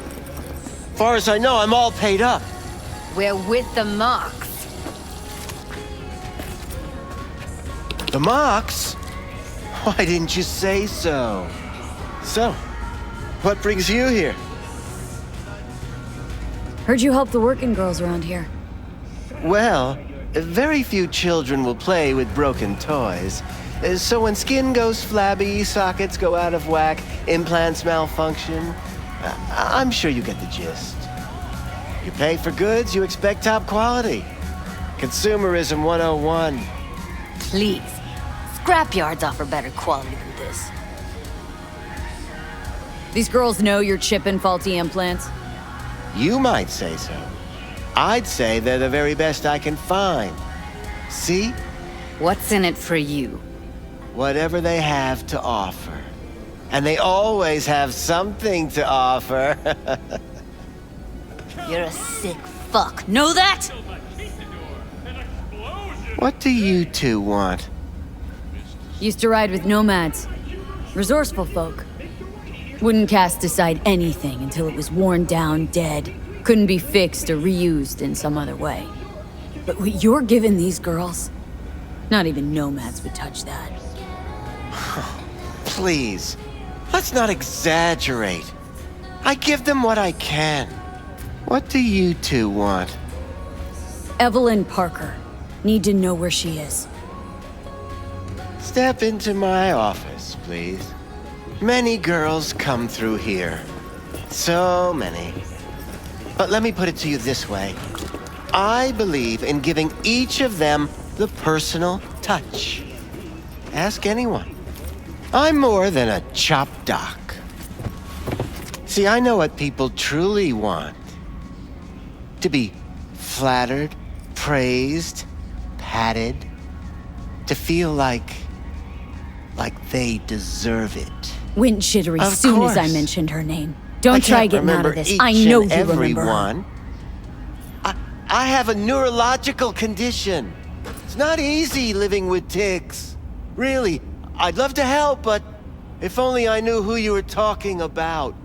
Far as I know, I'm all paid up. We're with the Mox. The Mox? Why didn't you say so? So, what brings you here? Heard you help the working girls around here. Well, very few children will play with broken toys. So when skin goes flabby, sockets go out of whack, implants malfunction, I'm sure you get the gist. You pay for goods, you expect top quality. Consumerism 101. Please. Scrapyards offer better quality than this. These girls know you're chipping faulty implants? You might say so. I'd say they're the very best I can find. See? What's in it for you? Whatever they have to offer. And they always have something to offer. You're a sick fuck. Know that? What do you two want? Used to ride with nomads. Resourceful folk. Wouldn't cast aside anything until it was worn down, dead. Couldn't be fixed or reused in some other way. But what you're giving these girls, not even nomads would touch that. Please, let's not exaggerate. I give them what I can. What do you two want? Evelyn Parker. Need to know where she is. Step into my office, please. Many girls come through here. So many. But let me put it to you this way. I believe in giving each of them the personal touch. Ask anyone. I'm more than a chop doc. See, I know what people truly want. To be flattered, praised, patted. To feel like they deserve it. Went jittery Of soon as I course. mentioned her name. Don't try can't getting out remember of this. each I know and you remember her. everyone. I have a neurological condition. It's not easy living with tics. Really, I'd love to help, but if only I knew who you were talking about.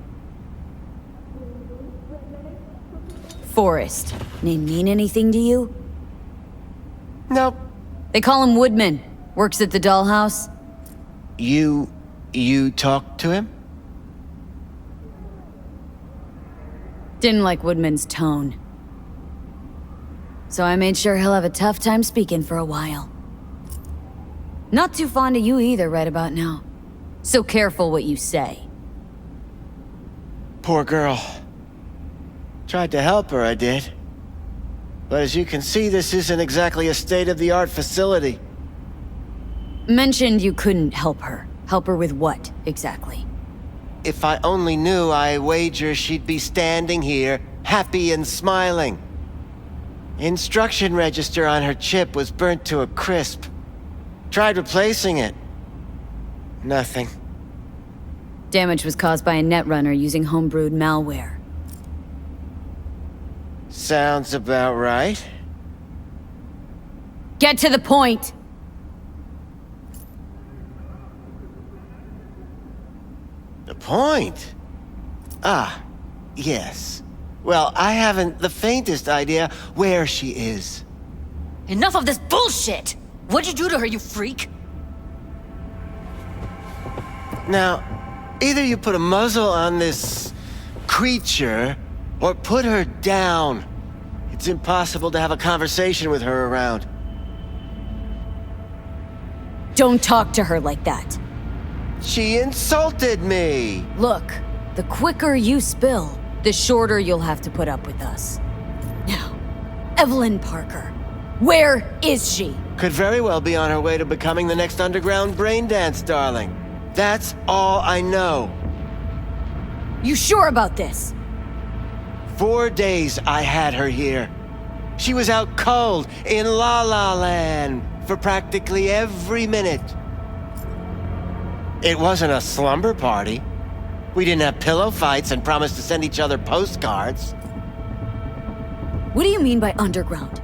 Forrest. Name mean anything to you? Nope. They call him Woodman. Works at the dollhouse. You talked to him? Didn't like Woodman's tone. So I made sure he'll have a tough time speaking for a while. Not too fond of you either right about now. So careful what you say. Poor girl. Tried to help her, I did. But as you can see, this isn't exactly a state-of-the-art facility. Mentioned you couldn't help her. Help her with what, exactly? If I only knew, I wager she'd be standing here, happy and smiling. Instruction register on her chip was burnt to a crisp. Tried replacing it. Nothing. Damage was caused by a netrunner using homebrewed malware. Sounds about right. Get to the point! The point? Ah, yes. Well, I haven't the faintest idea where she is. Enough of this bullshit! What'd you do to her, you freak? Now, either you put a muzzle on this creature, or put her down. It's impossible to have a conversation with her around. Don't talk to her like that. She insulted me! Look, the quicker you spill, the shorter you'll have to put up with us. Now, Evelyn Parker, where is she? Could very well be on her way to becoming the next underground braindance darling. That's all I know. You sure about this? 4 days I had her here. She was out cold in La La Land for practically every minute. It wasn't a slumber party. We didn't have pillow fights and promised to send each other postcards. What do you mean by underground?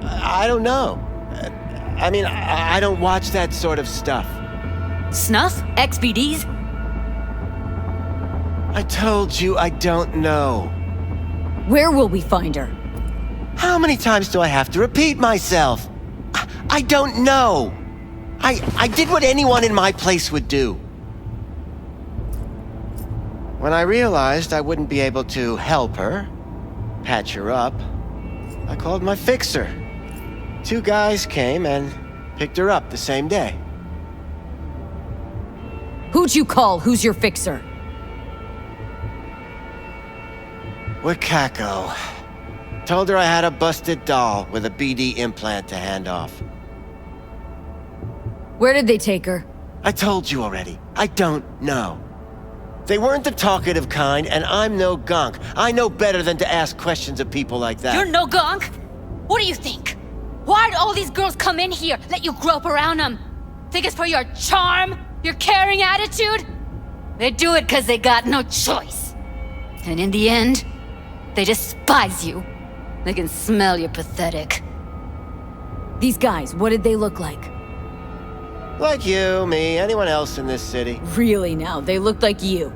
I don't know. I mean, I don't watch that sort of stuff. Snuff? XBDs? I told you I don't know. Where will we find her? How many times do I have to repeat myself? I don't know. I did what anyone in my place would do. When I realized I wouldn't be able to help her, patch her up, I called my fixer. 2 guys came and picked her up the same day. Who'd you call? Who's your fixer? Wakako. Told her I had a busted doll with a BD implant to hand off. Where did they take her? I told you already. I don't know. They weren't the talkative kind, and I'm no gonk. I know better than to ask questions of people like that. You're no gonk? What do you think? Why'd all these girls come in here, let you grope around them? Think it's for your charm? Your caring attitude? They do it because they got no choice. And in the end, they despise you. They can smell you're pathetic. These guys, what did they look like? Like you, me, anyone else in this city. Really now, they looked like you.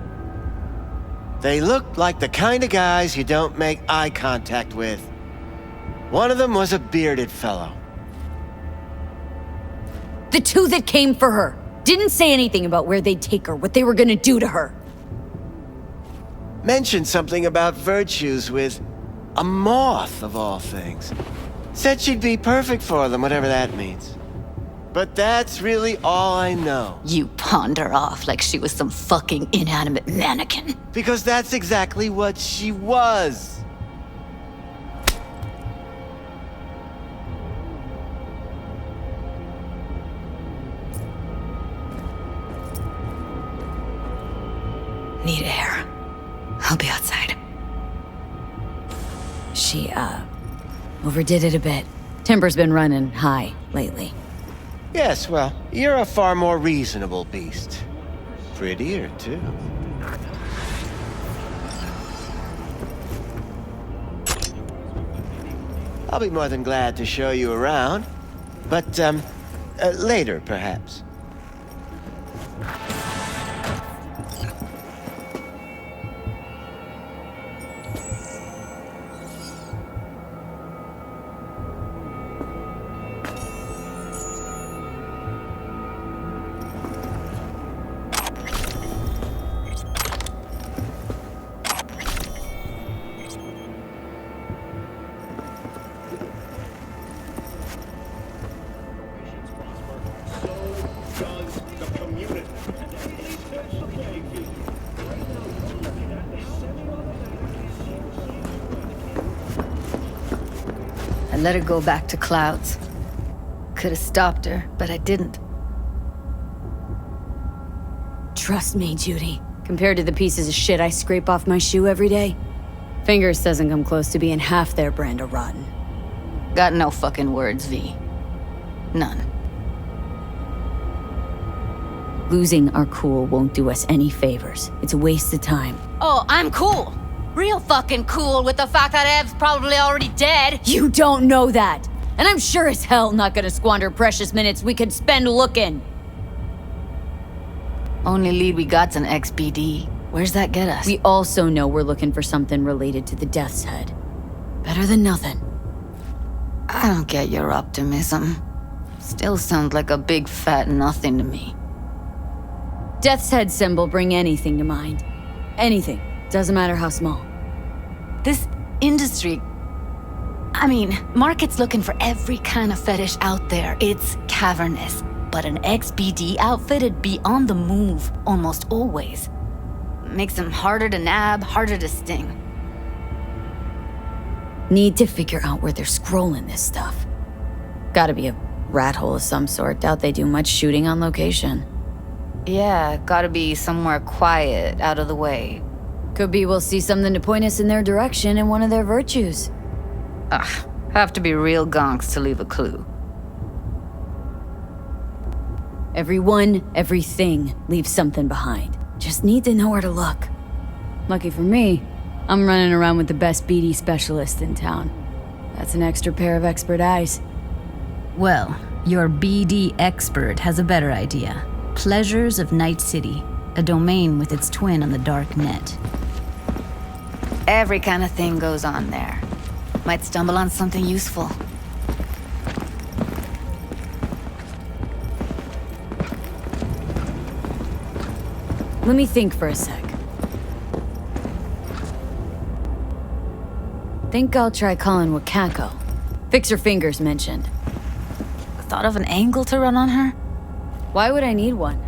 They looked like the kind of guys you don't make eye contact with. One of them was a bearded fellow. The 2 that came for her didn't say anything about where they'd take her, what they were gonna do to her. Mentioned something about virtues with a moth, of all things. Said she'd be perfect for them, whatever that means. But that's really all I know. You pawned her off like she was some fucking inanimate mannequin. Because that's exactly what she was. Need air. I'll be outside. She, overdid it a bit. Timber's been running high lately. Yes, well, you're a far more reasonable beast. Prettier, too. I'll be more than glad to show you around. But, later, perhaps. I let her go back to Clouds. Could have stopped her, but I didn't. Trust me, Judy. Compared to the pieces of shit I scrape off my shoe every day, Fingers doesn't come close to being half their brand of rotten. Got no fucking words, V. None. Losing our cool won't do us any favors. It's a waste of time. Oh, I'm cool. Real fucking cool with the fact that Ev's probably already dead. You don't know that. And I'm sure as hell not gonna squander precious minutes we could spend looking. Only lead we got's an XBD. Where's that get us? We also know we're looking for something related to the Death's Head. Better than nothing. I don't get your optimism. Still sounds like a big fat nothing to me. Death's Head symbol bring anything to mind. Anything. Doesn't matter how small. This industry... I mean, market's looking for every kind of fetish out there. It's cavernous. But an XBD outfit'd be on the move almost always. Makes them harder to nab, harder to sting. Need to figure out where they're scrolling this stuff. Gotta be a rat hole of some sort. Doubt they do much shooting on location. Yeah, gotta be somewhere quiet, out of the way. Could be we'll see something to point us in their direction in one of their virtues. Ugh, have to be real gonks to leave a clue. Everyone, everything leaves something behind. Just need to know where to look. Lucky for me, I'm running around with the best BD specialist in town. That's an extra pair of expert eyes. Well, your BD expert has a better idea. Pleasures of Night City, a domain with its twin on the dark net. Every kind of thing goes on there. Might stumble on something useful. Let me think for a sec. Think I'll try calling Wakako. Fix her fingers mentioned. Thought of an angle to run on her? Why would I need one?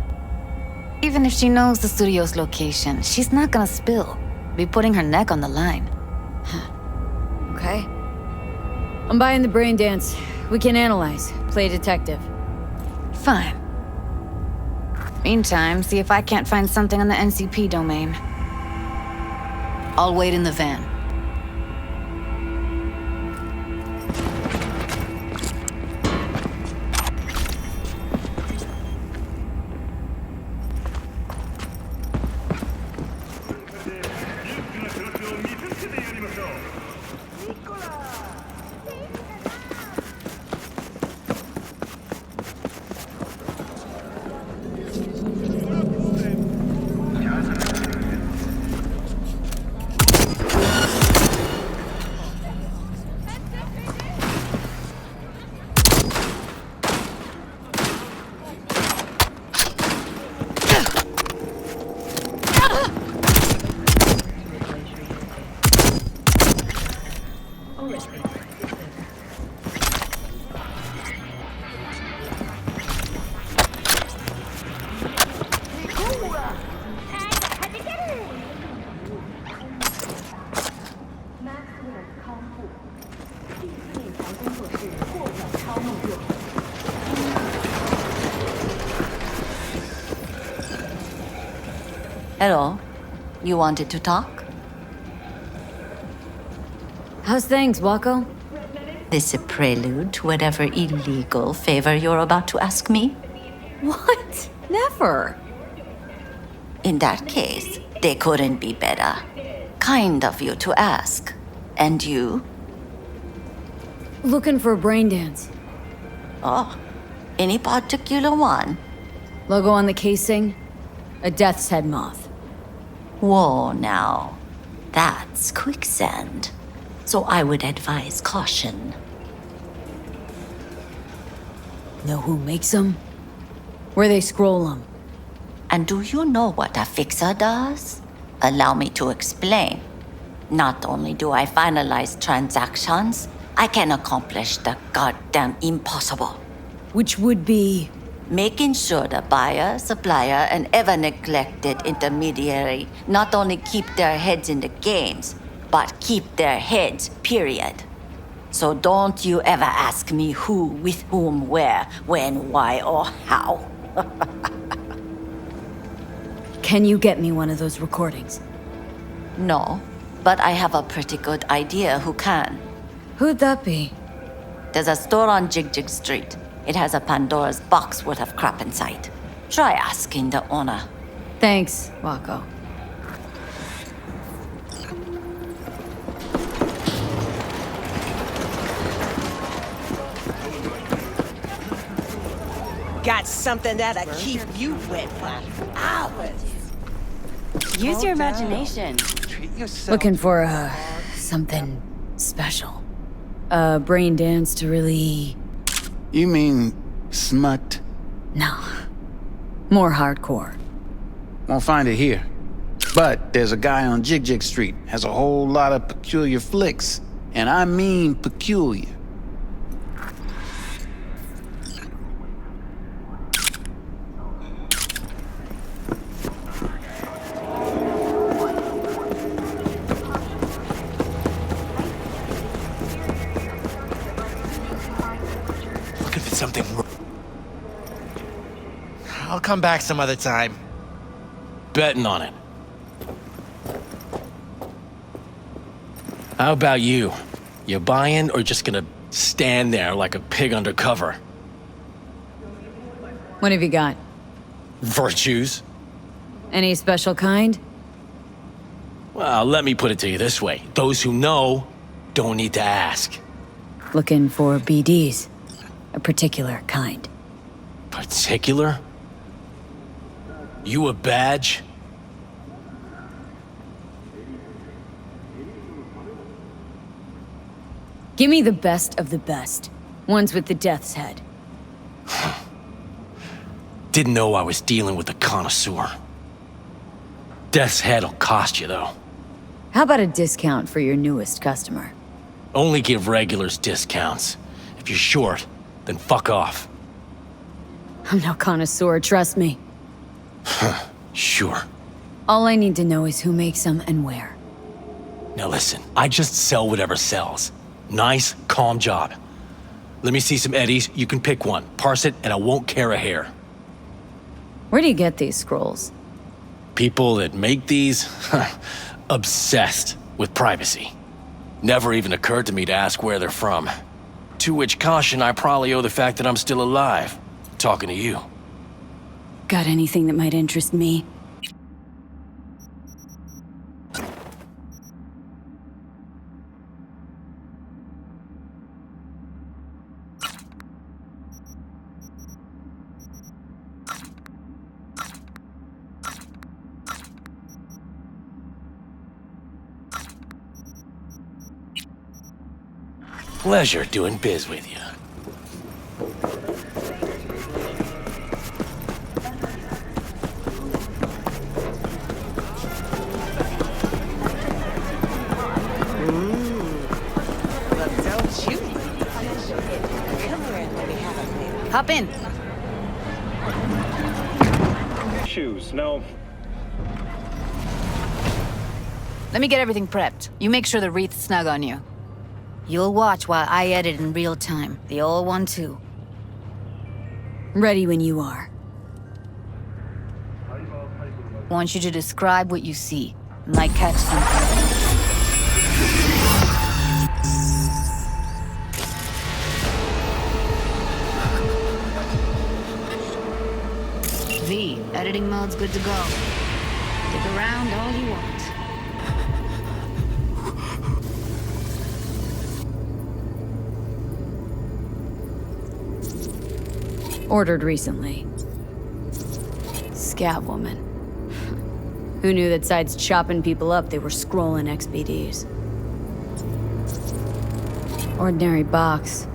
Even if she knows the studio's location, she's not gonna spill. Be putting her neck on the line. Okay. I'm buying the brain dance. We can analyze. Play detective. Fine. Meantime, see if I can't find something on the NCP domain. I'll wait in the van. Hello. You wanted to talk? How's things, Wako? This a prelude to whatever illegal favor you're about to ask me? What? Never. In that case, they couldn't be better. Kind of you to ask. And you? Looking for a brain dance. Oh, any particular one? Logo on the casing? A death's head moth. Whoa, now. That's quicksand. So I would advise caution. Know who makes them? Where they scroll them? And do you know what a fixer does? Allow me to explain. Not only do I finalize transactions, I can accomplish the goddamn impossible. Which would be? Making sure the buyer, supplier, and ever neglected intermediary not only keep their heads in the games, but keep their heads, period. So don't you ever ask me who, with whom, where, when, why, or how. Can you get me one of those recordings? No, but I have a pretty good idea who can. Who'd that be? There's a store on Jig Street. It has a Pandora's box worth of crap inside. Try asking the owner. Thanks, Wako. Got something that'll keep you wet for hours. Use your imagination. Looking for, something special. A brain dance to really... You mean smut? No. More hardcore. Won't find it here. But there's a guy on Jig Street, has a whole lot of peculiar flicks. And I mean peculiar. Something. I'll come back some other time. Betting on it. How about you? You buying or just gonna stand there like a pig undercover? What have you got? Virtues? Any special kind? Well, let me put it to you this way. Those who know don't need to ask. Looking for BDs. A particular kind. Particular? You a badge? Give me the best of the best. Ones with the death's head. Didn't know I was dealing with a connoisseur. Death's head'll cost you, though. How about a discount for your newest customer? Only give regulars discounts. If you're short, then fuck off. I'm no connoisseur, trust me. Sure. All I need to know is who makes them and where. Now listen, I just sell whatever sells. Nice, calm job. Let me see some eddies, you can pick one. Parse it, and I won't care a hair. Where do you get these scrolls? People that make these, obsessed with privacy. Never even occurred to me to ask where they're from. To which caution I probably owe the fact that I'm still alive, talking to you. Got anything that might interest me? Pleasure doing biz with you. Hop in. Shoes, no. Let me get everything prepped. You make sure the wreath's snug on you. You'll watch while I edit in real time. The old one, too. Ready when you are. Want you to describe what you see. Might catch something. V, editing mode's good to go. Stick around all you want. Ordered recently. Scab woman. Who knew that besides chopping people up, they were scrolling XBDs? Ordinary box.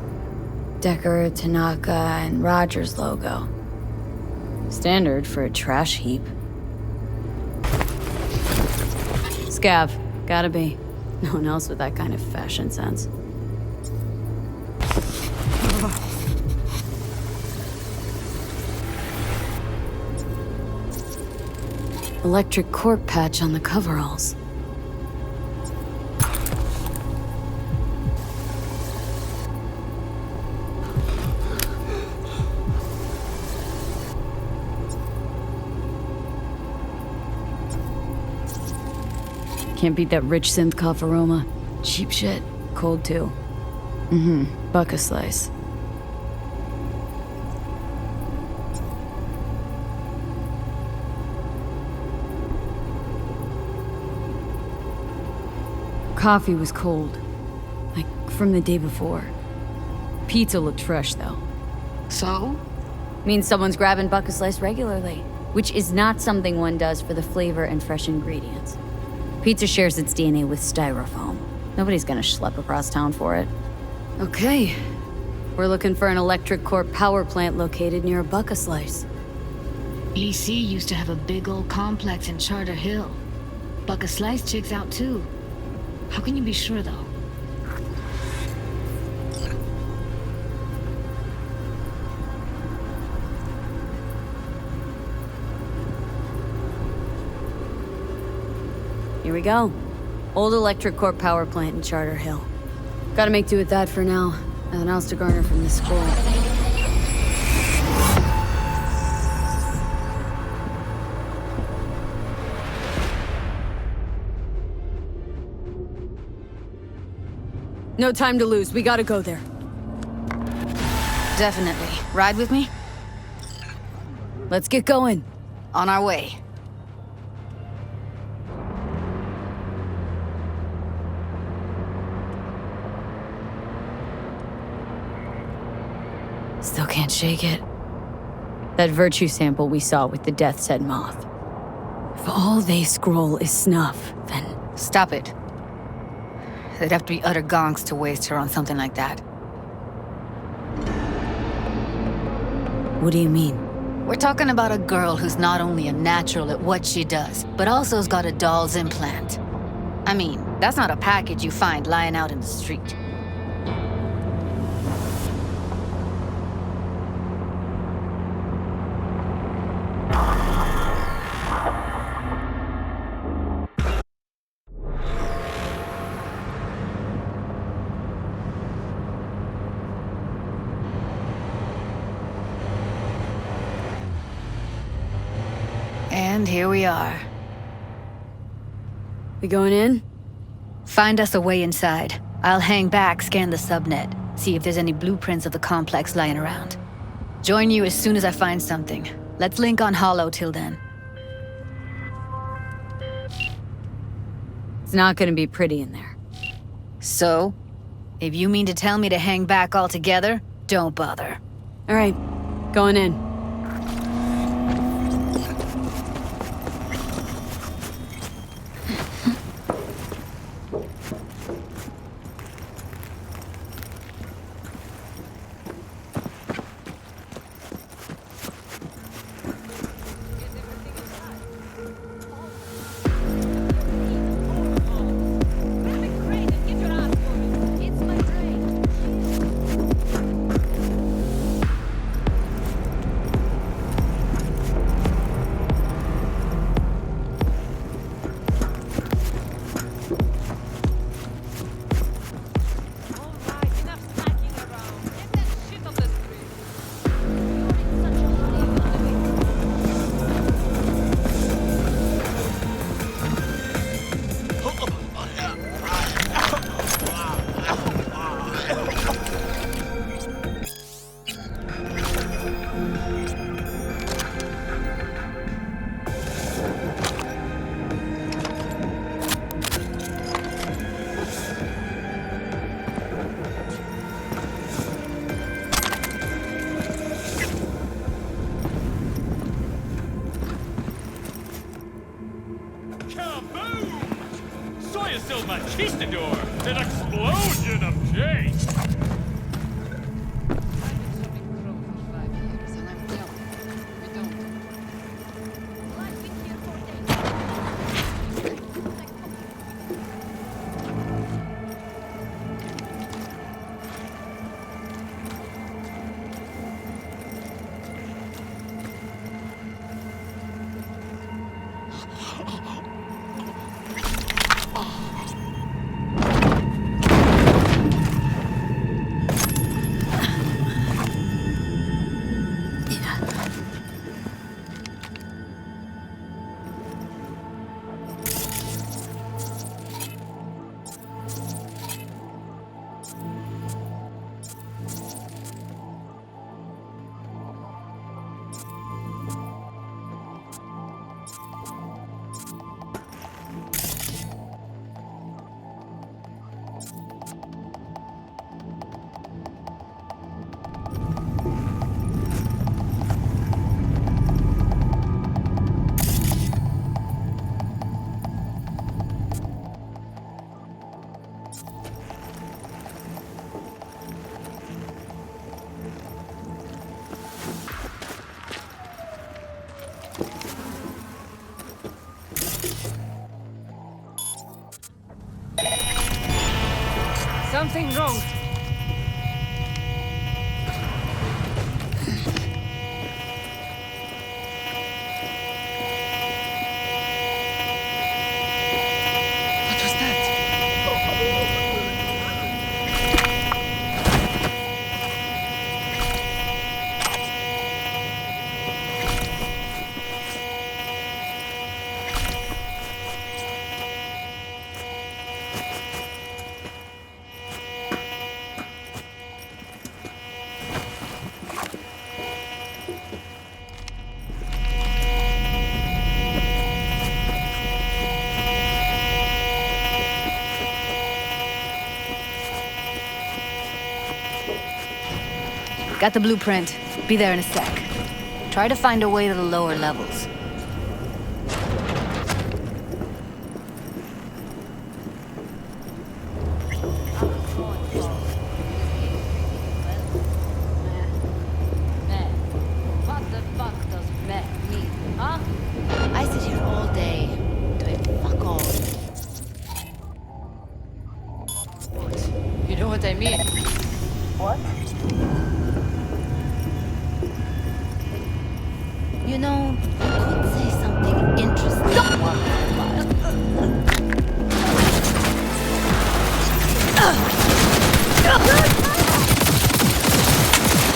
Decker, Tanaka, and Rogers logo. Standard for a trash heap. Scav. Gotta be. No one else with that kind of fashion sense. Electric cork patch on the coveralls. Can't beat that rich synth cough aroma. Cheap shit. Cold too. Buck a slice. Coffee was cold. Like from the day before. Pizza looked fresh though. So? Means someone's grabbing buck a slice regularly. Which is not something one does for the flavor and fresh ingredients. Pizza shares its DNA with styrofoam. Nobody's gonna schlep across town for it. Okay. We're looking for an electric corp power plant located near a buck a slice. EC used to have a big old complex in Charter Hill. Buck a slice checks out too. How can you be sure though? Here we go. Old electric corp power plant in Charter Hill. Gotta make do with that for now. Nothing else to garner from this school. No time to lose. We gotta go there. Definitely. Ride with me? Let's get going. On our way. Still can't shake it. That virtue sample we saw with the Death's Head moth. If all they scroll is snuff, then... Stop it. They'd have to be utter gonks to waste her on something like that. What do you mean? We're talking about a girl who's not only a natural at what she does, but also has got a doll's implant. I mean, that's not a package you find lying out in the street. And here we are. We going in? Find us a way inside. I'll hang back, scan the subnet, see if there's any blueprints of the complex lying around. Join you as soon as I find something. Let's link on Hollow till then. It's not gonna be pretty in there. So? If you mean to tell me to hang back altogether, don't bother. All right, going in. Conquistador! An explosion of change! Something wrong. What was that? Got the blueprint. Be there in a sec. Try to find a way to the lower levels. What the fuck does meh mean, huh? I sit here all day, doing fuck all. What? You know what I mean? What? You know, you could say something interesting once in a while.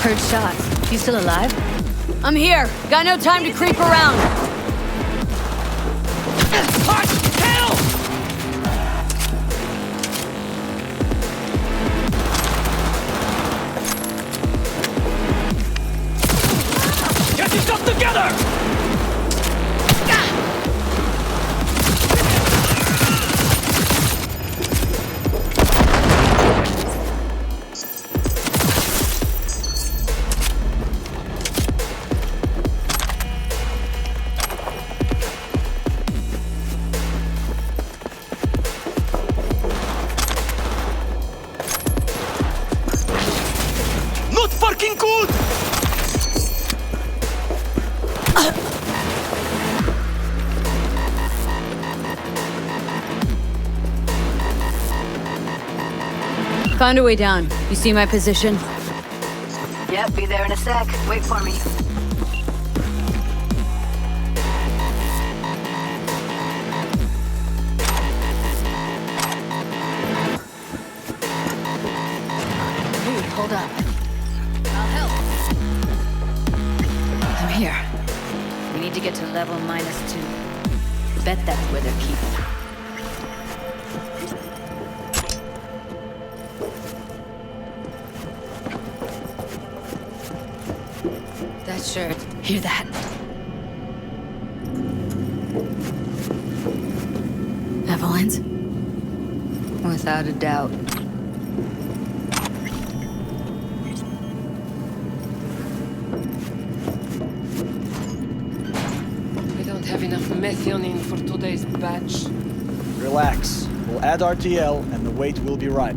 Heard shots. You still alive? I'm here. Got no time to creep around. Get yourself together! Not fucking good! Found a way down. You see my position? Yep, be there in a sec. Wait for me. Dude, hold up. I'll help. I'm here. We need to get to level -2. Bet that's where they're keeping. That shirt. Hear that? Evelyn's? Without a doubt. We don't have enough methionine for today's batch. Relax. We'll add RTL and the weight will be right.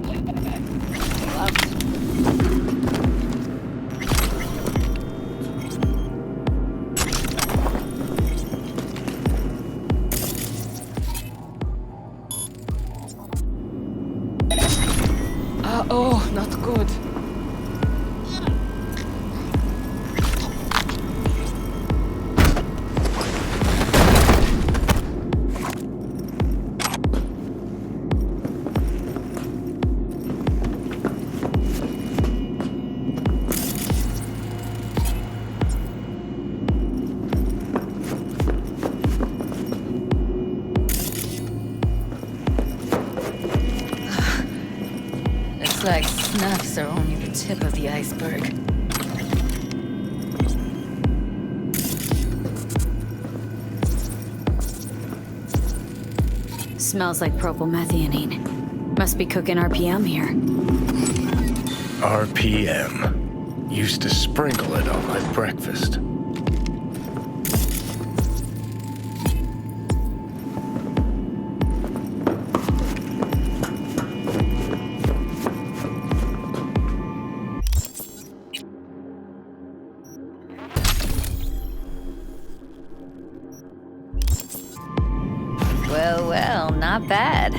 Oh, not good. Looks like snuffs are only the tip of the iceberg. Smells like propylmethionine. Must be cooking RPM here. RPM. Used to sprinkle it on my breakfast. Well, well, not bad.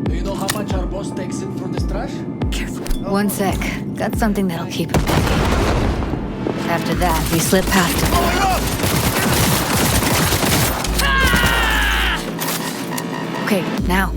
Do you know how much our boss takes in for this trash? One sec. Got something that'll keep him busy. After that, we slip past him. Okay, now.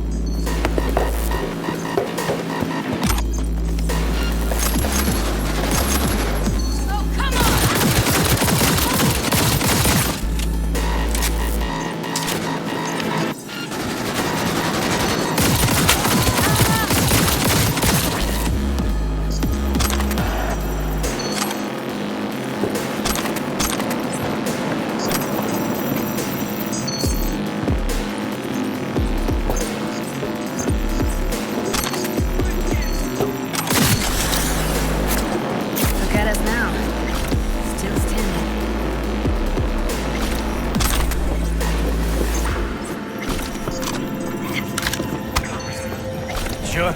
Sure.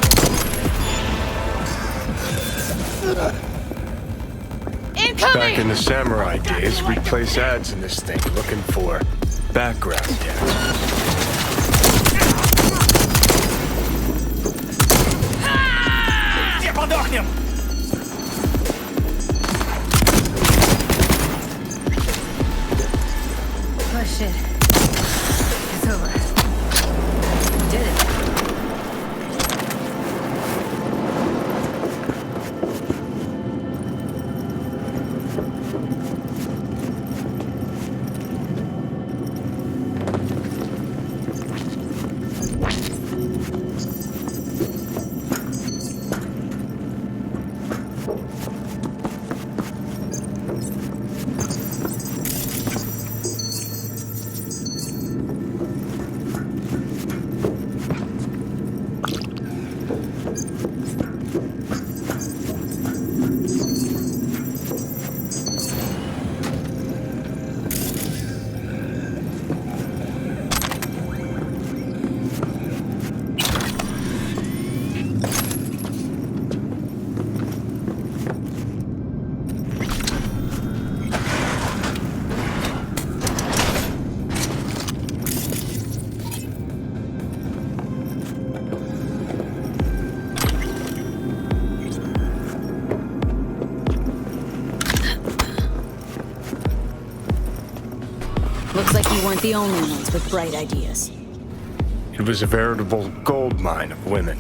Back in the samurai days, we'd place ads in this thing looking for background dance. Oh shit. It's over. We did it. You weren't the only ones with bright ideas. It was a veritable gold mine of women.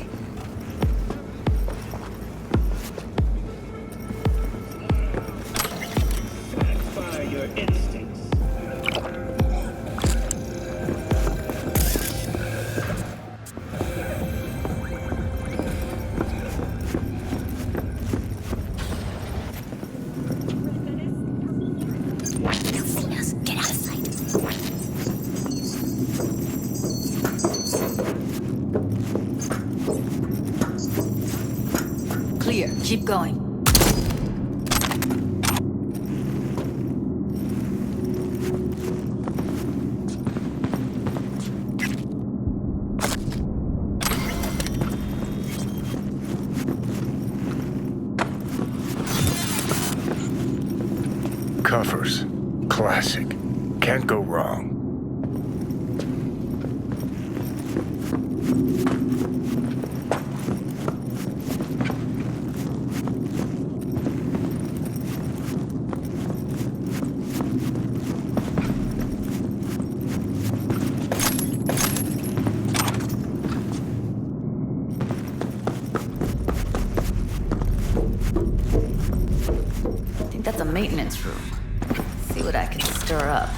Fire your instincts. Get out of sight. Clear. Keep going. Covers. Classic. Can't go wrong. I think that's a maintenance room. See what I can stir up.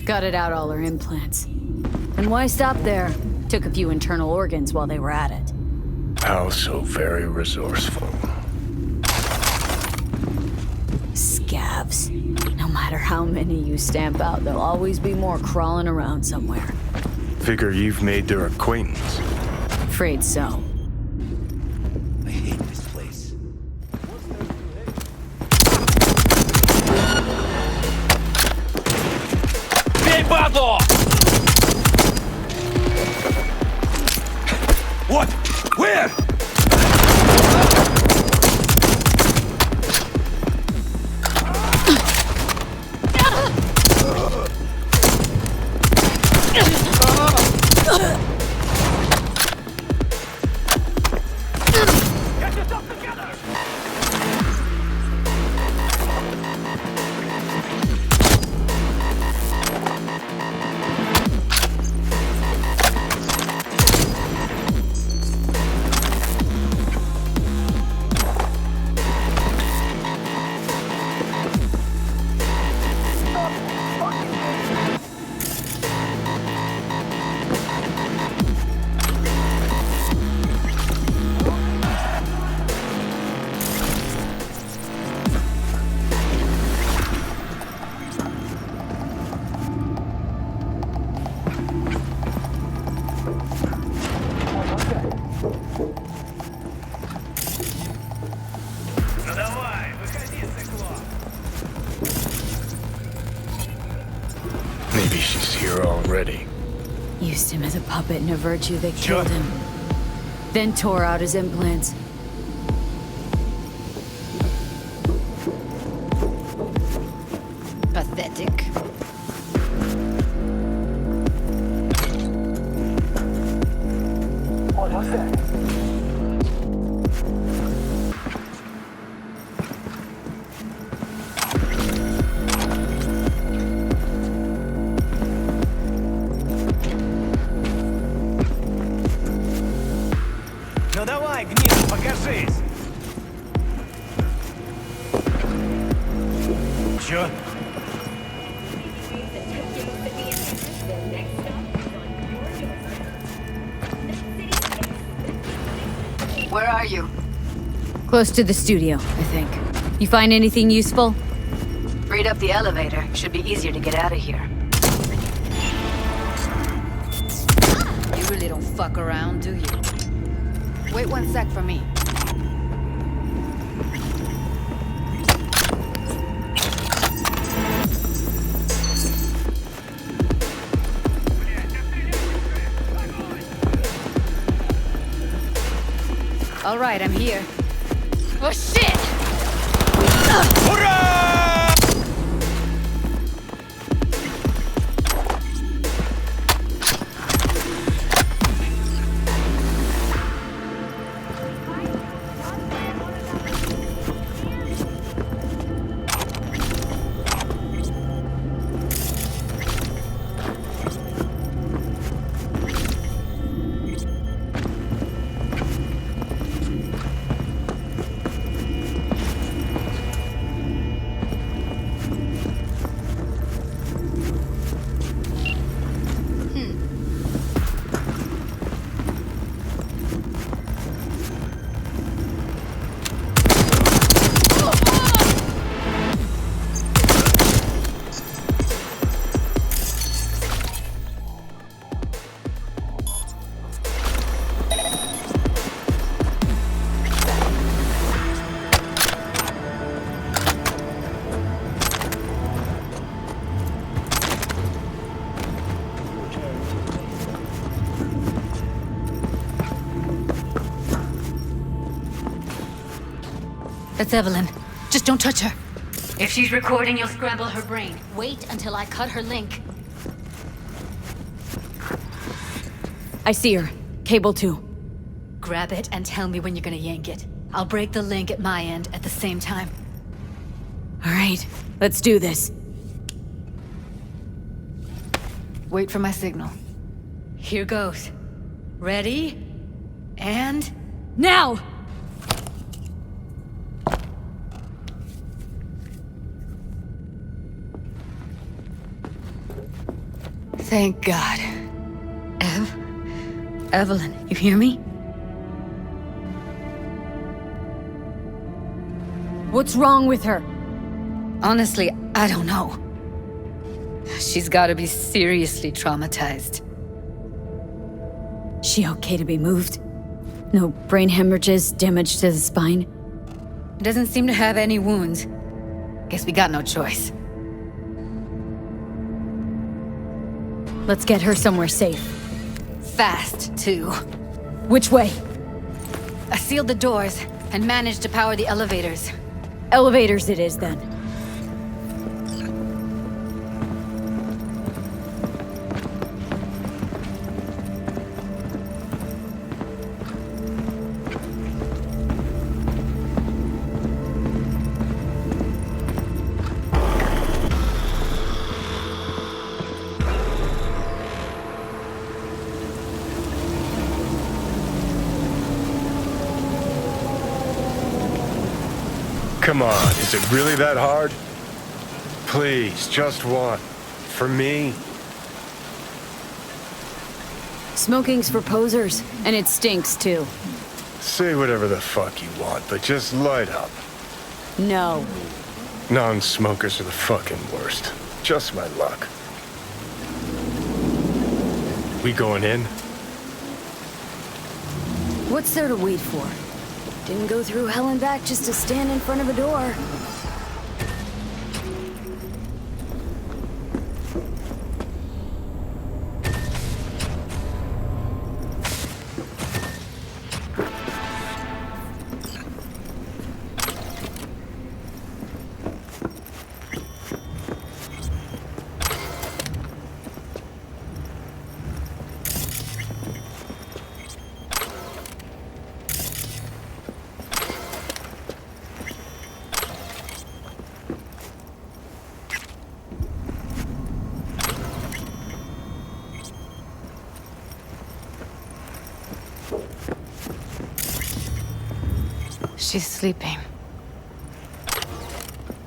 Gutted out all her implants. And why stop there? Took a few internal organs while they were at it. How so very resourceful. Scabs. No matter how many you stamp out, there'll always be more crawling around somewhere. Figure you've made their acquaintance. Afraid so. I hate this place. What? Where? Maybe she's here already. Used him as a puppet and a virtue that killed him. Then tore out his implants. Pathetic. Ну давай, гнида, покажись! Чё? Where are you? Close to the studio, I think. You find anything useful? Freed up the elevator. Should be easier to get out of here. You really don't fuck around, do you? Wait 1 sec for me. All right, I'm here. Oh shit! That's Evelyn. Just don't touch her. If she's recording, you'll scramble her brain. Wait until I cut her link. I see her. Cable 2. Grab it and tell me when you're gonna yank it. I'll break the link at my end at the same time. All right, let's do this. Wait for my signal. Here goes. Ready? And... now! Thank God. Evelyn, you hear me? What's wrong with her? Honestly, I don't know. She's gotta be seriously traumatized. She okay to be moved? No brain hemorrhages, damage to the spine? Doesn't seem to have any wounds. Guess we got no choice. Let's get her somewhere safe. Fast, too. Which way? I sealed the doors and managed to power the elevators. Elevators it is, then. Come on, is it really that hard? Please, just one. For me? Smoking's for posers, and it stinks too. Say whatever the fuck you want, but just light up. No. Non-smokers are the fucking worst. Just my luck. We going in? What's there to wait for? Didn't go through hell and back just to stand in front of a door. She's sleeping.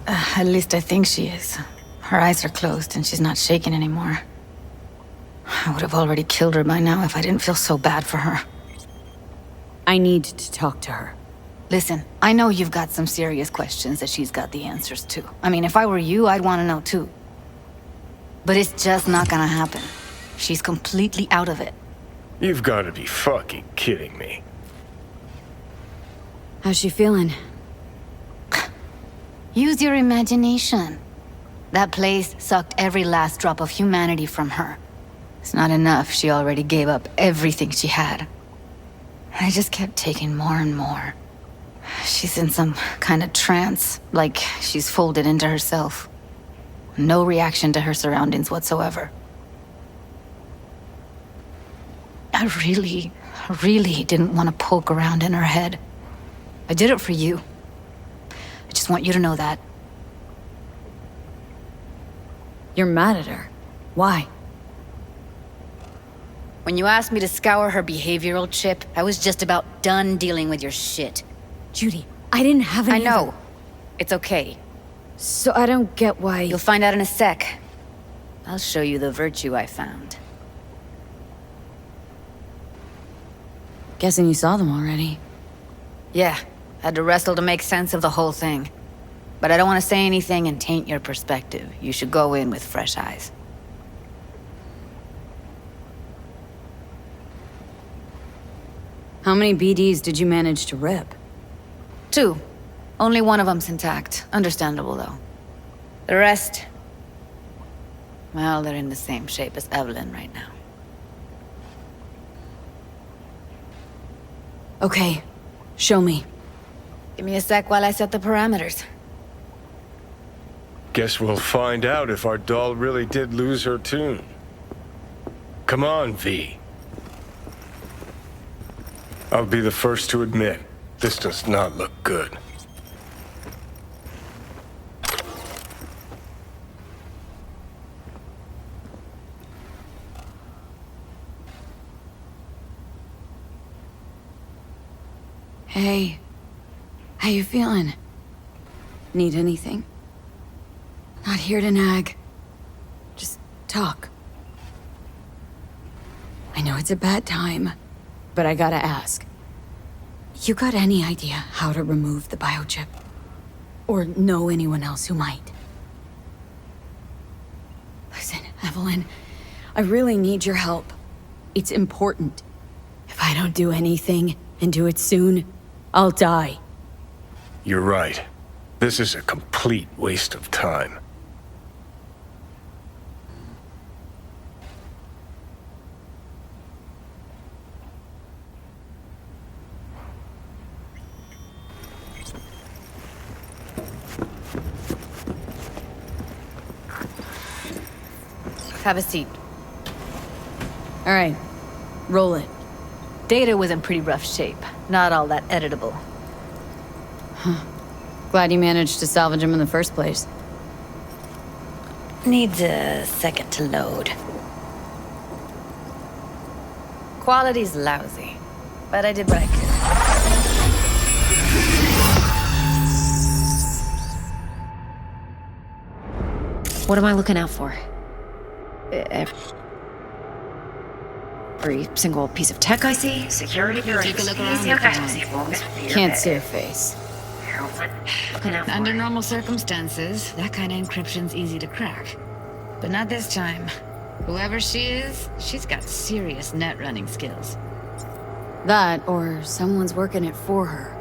At least I think she is. Her eyes are closed and she's not shaking anymore. I would have already killed her by now if I didn't feel so bad for her. I need to talk to her. Listen, I know you've got some serious questions that she's got the answers to. I mean, if I were you, I'd want to know too. But it's just not gonna happen. She's completely out of it. You've got to be fucking kidding me. How's she feeling? Use your imagination. That place sucked every last drop of humanity from her. It's not enough, she already gave up everything she had. I just kept taking more and more. She's in some kind of trance, like she's folded into herself. No reaction to her surroundings whatsoever. I really didn't want to poke around in her head. I did it for you. I just want you to know that. You're mad at her. Why? When you asked me to scour her behavioral chip, I was just about done dealing with your shit. Judy, I didn't have any. I know. It's okay. So I don't get why. You'll find out in a sec. I'll show you the virtue I found. Guessing you saw them already. Yeah, had to wrestle to make sense of the whole thing. But I don't want to say anything and taint your perspective. You should go in with fresh eyes. How many BDs did you manage to rip? 2. Only one of them's intact. Understandable, though. The rest... well, they're in the same shape as Evelyn right now. Okay. Show me. Give me a sec while I set the parameters. Guess we'll find out if our doll really did lose her tune. Come on, V. I'll be the first to admit, this does not look good. Hey. How you feeling? Need anything? Not here to nag. Just talk. I know it's a bad time, but I gotta ask. You got any idea how to remove the biochip? Or know anyone else who might? Listen, Evelyn, I really need your help. It's important. If I don't do anything, and do it soon, I'll die. You're right. This is a complete waste of time. Have a seat. All right. Roll it. Data was in pretty rough shape. Not all that editable. Huh. Glad you managed to salvage him in the first place. Needs a second to load. Quality's lousy, but I did what I could. What am I looking out for? Every single piece of tech I see, security, Take a look around. Can't see her face. Under normal circumstances, that kind of encryption's easy to crack. But not this time. Whoever she is, she's got serious net running skills. That, or someone's working it for her.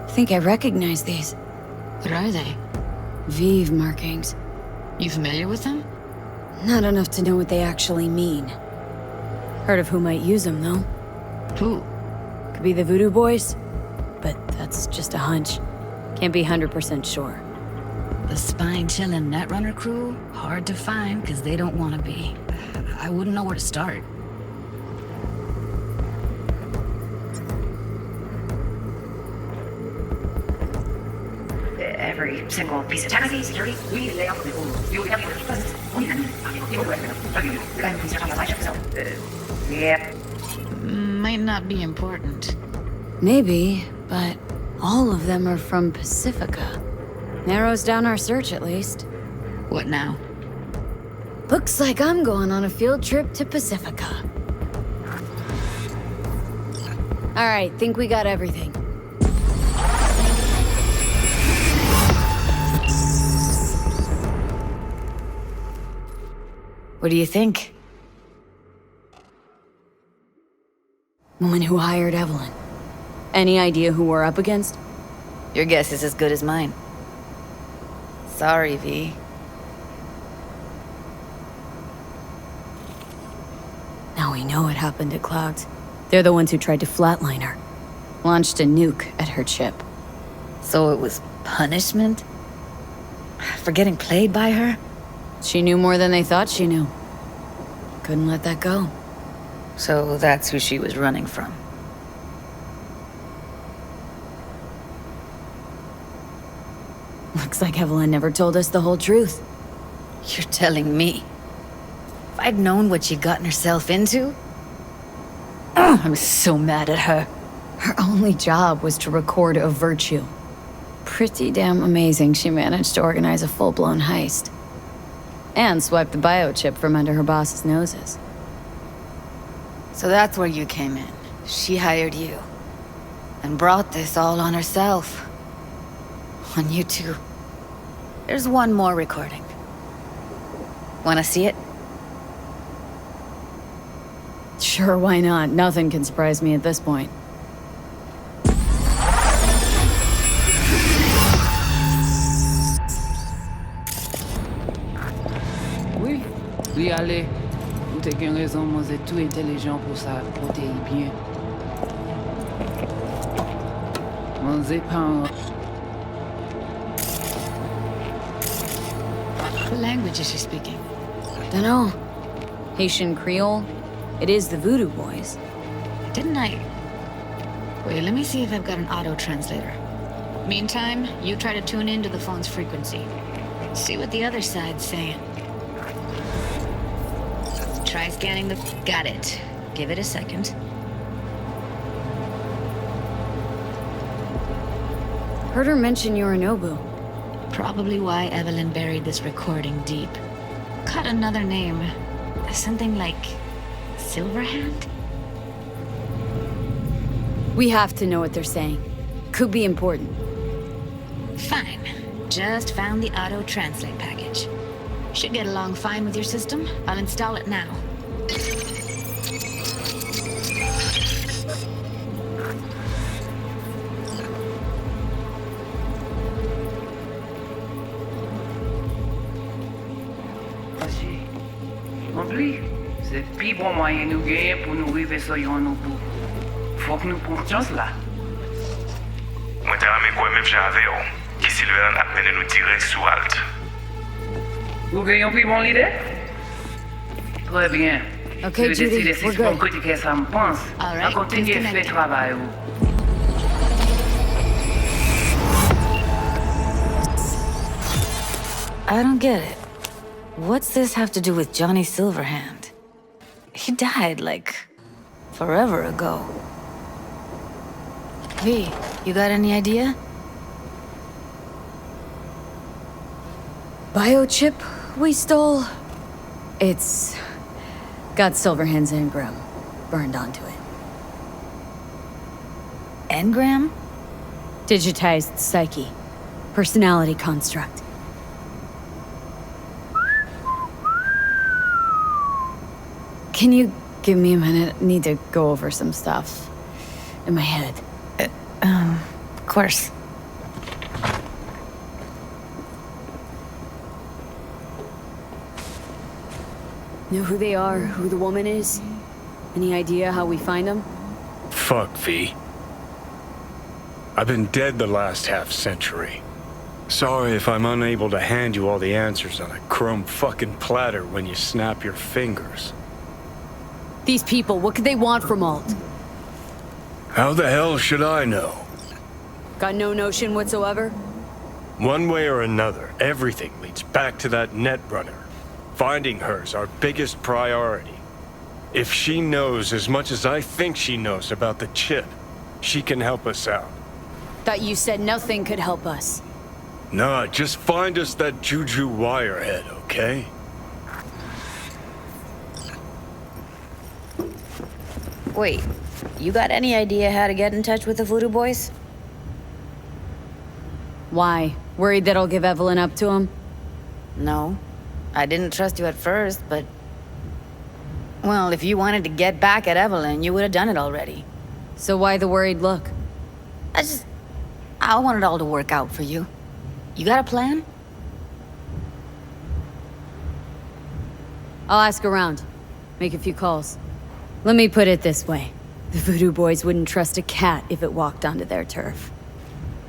I think I recognize these. What are they? Vive markings. You familiar with them? Not enough to know what they actually mean. Heard of who might use them, though. Who? Could be the Voodoo Boys, but that's just a hunch. Can't be 100% sure. The spine-chilling Netrunner crew? Hard to find, because they don't want to be. I wouldn't know where to start. Every single piece of tech I see, security, we lay out yeah. Might not be important. Maybe, but all of them are from Pacifica. Narrows down our search, at least. What now? Looks like I'm going on a field trip to Pacifica. Alright, think we got everything. What do you think? Woman who hired Evelyn. Any idea who we're up against? Your guess is as good as mine. Sorry, V. Now we know what happened at Clouds. They're the ones who tried to flatline her. Launched a nuke at her chip. So it was punishment? For getting played by her? She knew more than they thought she knew. Couldn't let that go. So that's who she was running from. Looks like Evelyn never told us the whole truth. You're telling me? If I'd known what she'd gotten herself into? I'm so mad at her. Her only job was to record a virtue. Pretty damn amazing she managed to organize a full-blown heist. And swipe the biochip from under her boss's noses. So that's where you came in. She hired you. And brought this all on herself. On you too. There's one more recording. Wanna see it? Sure, why not? Nothing can surprise me at this point. Oui, oui, allez. Vous t'es qu'une raison, moi, c'est tout intelligent pour ça, pour t'y bien. Moi, c'est pas un... What language is she speaking? Dunno. Haitian Creole? It is the Voodoo Boys. Didn't I? Wait, let me see if I've got an auto-translator. Meantime, you try to tune into the phone's frequency. See what the other side's saying. Try scanning the... Got it. Give it a second. Heard her mention Yorinobu. Probably why Evelyn buried this recording deep. Cut another name. Something like... Silverhand? We have to know what they're saying. Could be important. Fine. Just found the auto-translate package. Should get along fine with your system. I'll install it now. C'est le plus bon moyen nous gagner pour nous arriver sur nos bouts. Faut que nous prenions chance là. Moi, t'as ramé quoi même j'avais, qui Sylvain a mené nous direct sous Alt. Vous gagnez plus bon l'idée? Très bien. Okay, je Judy, décide si we're c'est bon good. côté que ça me pense. All right, On continue à faire le travail. I don't get it. What's this have to do with Johnny Silverhand? He died, like, forever ago. V, you got any idea? Biochip we stole? It's... got Silverhand's engram burned onto it. Engram? Digitized psyche. Personality construct. Can you give me a minute? I need to go over some stuff in my head. Of course. Know who they are, who the woman is? Any idea how we find them? Fuck, V. I've been dead the last half-century. Sorry if I'm unable to hand you all the answers on a chrome fucking platter when you snap your fingers. These people, what could they want from Alt? How the hell should I know? Got no notion whatsoever? One way or another, everything leads back to that netrunner. Finding her's our biggest priority. If she knows as much as I think she knows about the chip, she can help us out. Thought you said nothing could help us. Nah, just find us that Juju Wirehead, okay? Wait, you got any idea how to get in touch with the Voodoo Boys? Why? Worried that I'll give Evelyn up to him? No. I didn't trust you at first, but... Well, if you wanted to get back at Evelyn, you would have done it already. So why the worried look? I want it all to work out for you. You got a plan? I'll ask around. Make a few calls. Let me put it this way. The Voodoo Boys wouldn't trust a cat if it walked onto their turf.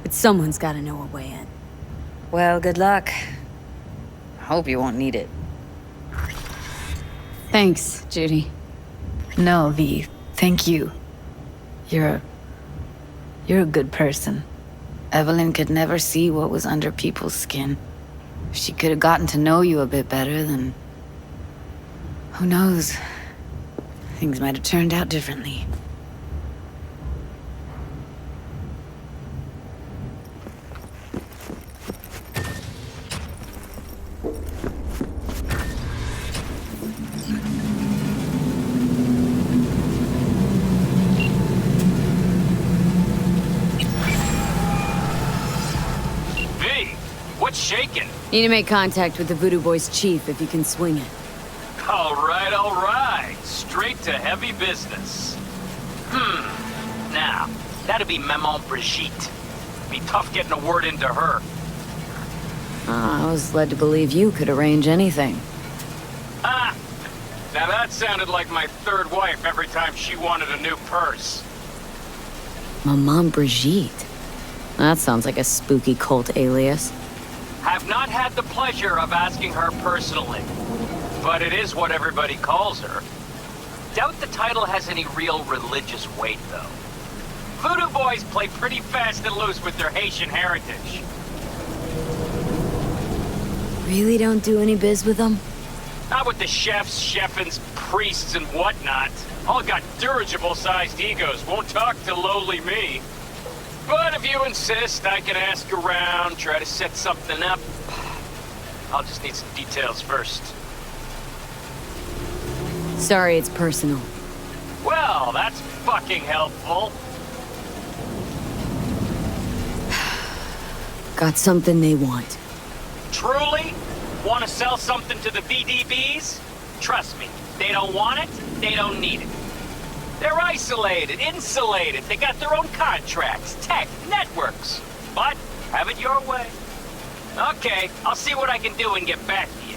But someone's gotta know a way in. Well, good luck. Hope you won't need it. Thanks, Judy. No, V. Thank you. You're a good person. Evelyn could never see what was under people's skin. If she could have gotten to know you a bit better, then... Who knows? Things might have turned out differently. What's shaking? Need to make contact with the Voodoo Boys chief if you can swing it. All right. Straight to heavy business. Now, that'd be Maman Brigitte. Be tough getting a word into her. I was led to believe you could arrange anything. Ah! Now that sounded like my third wife every time she wanted a new purse. Maman Brigitte? That sounds like a spooky cult alias. Have not had the pleasure of asking her personally, but it is what everybody calls her. Doubt the title has any real religious weight, though. Voodoo Boys play pretty fast and loose with their Haitian heritage. Really don't do any biz with them? Not with the chefs, chefins, priests, and whatnot. All got dirigible-sized egos, won't talk to lowly me. But if you insist, I can ask around, try to set something up. I'll just need some details first. Sorry, it's personal. Well, that's fucking helpful. Got something they want. Truly? Want to sell something to the VDBs? Trust me, they don't want it, they don't need it. They're isolated, insulated, they got their own contracts, tech, networks. But have it your way. Okay, I'll see what I can do and get back to you.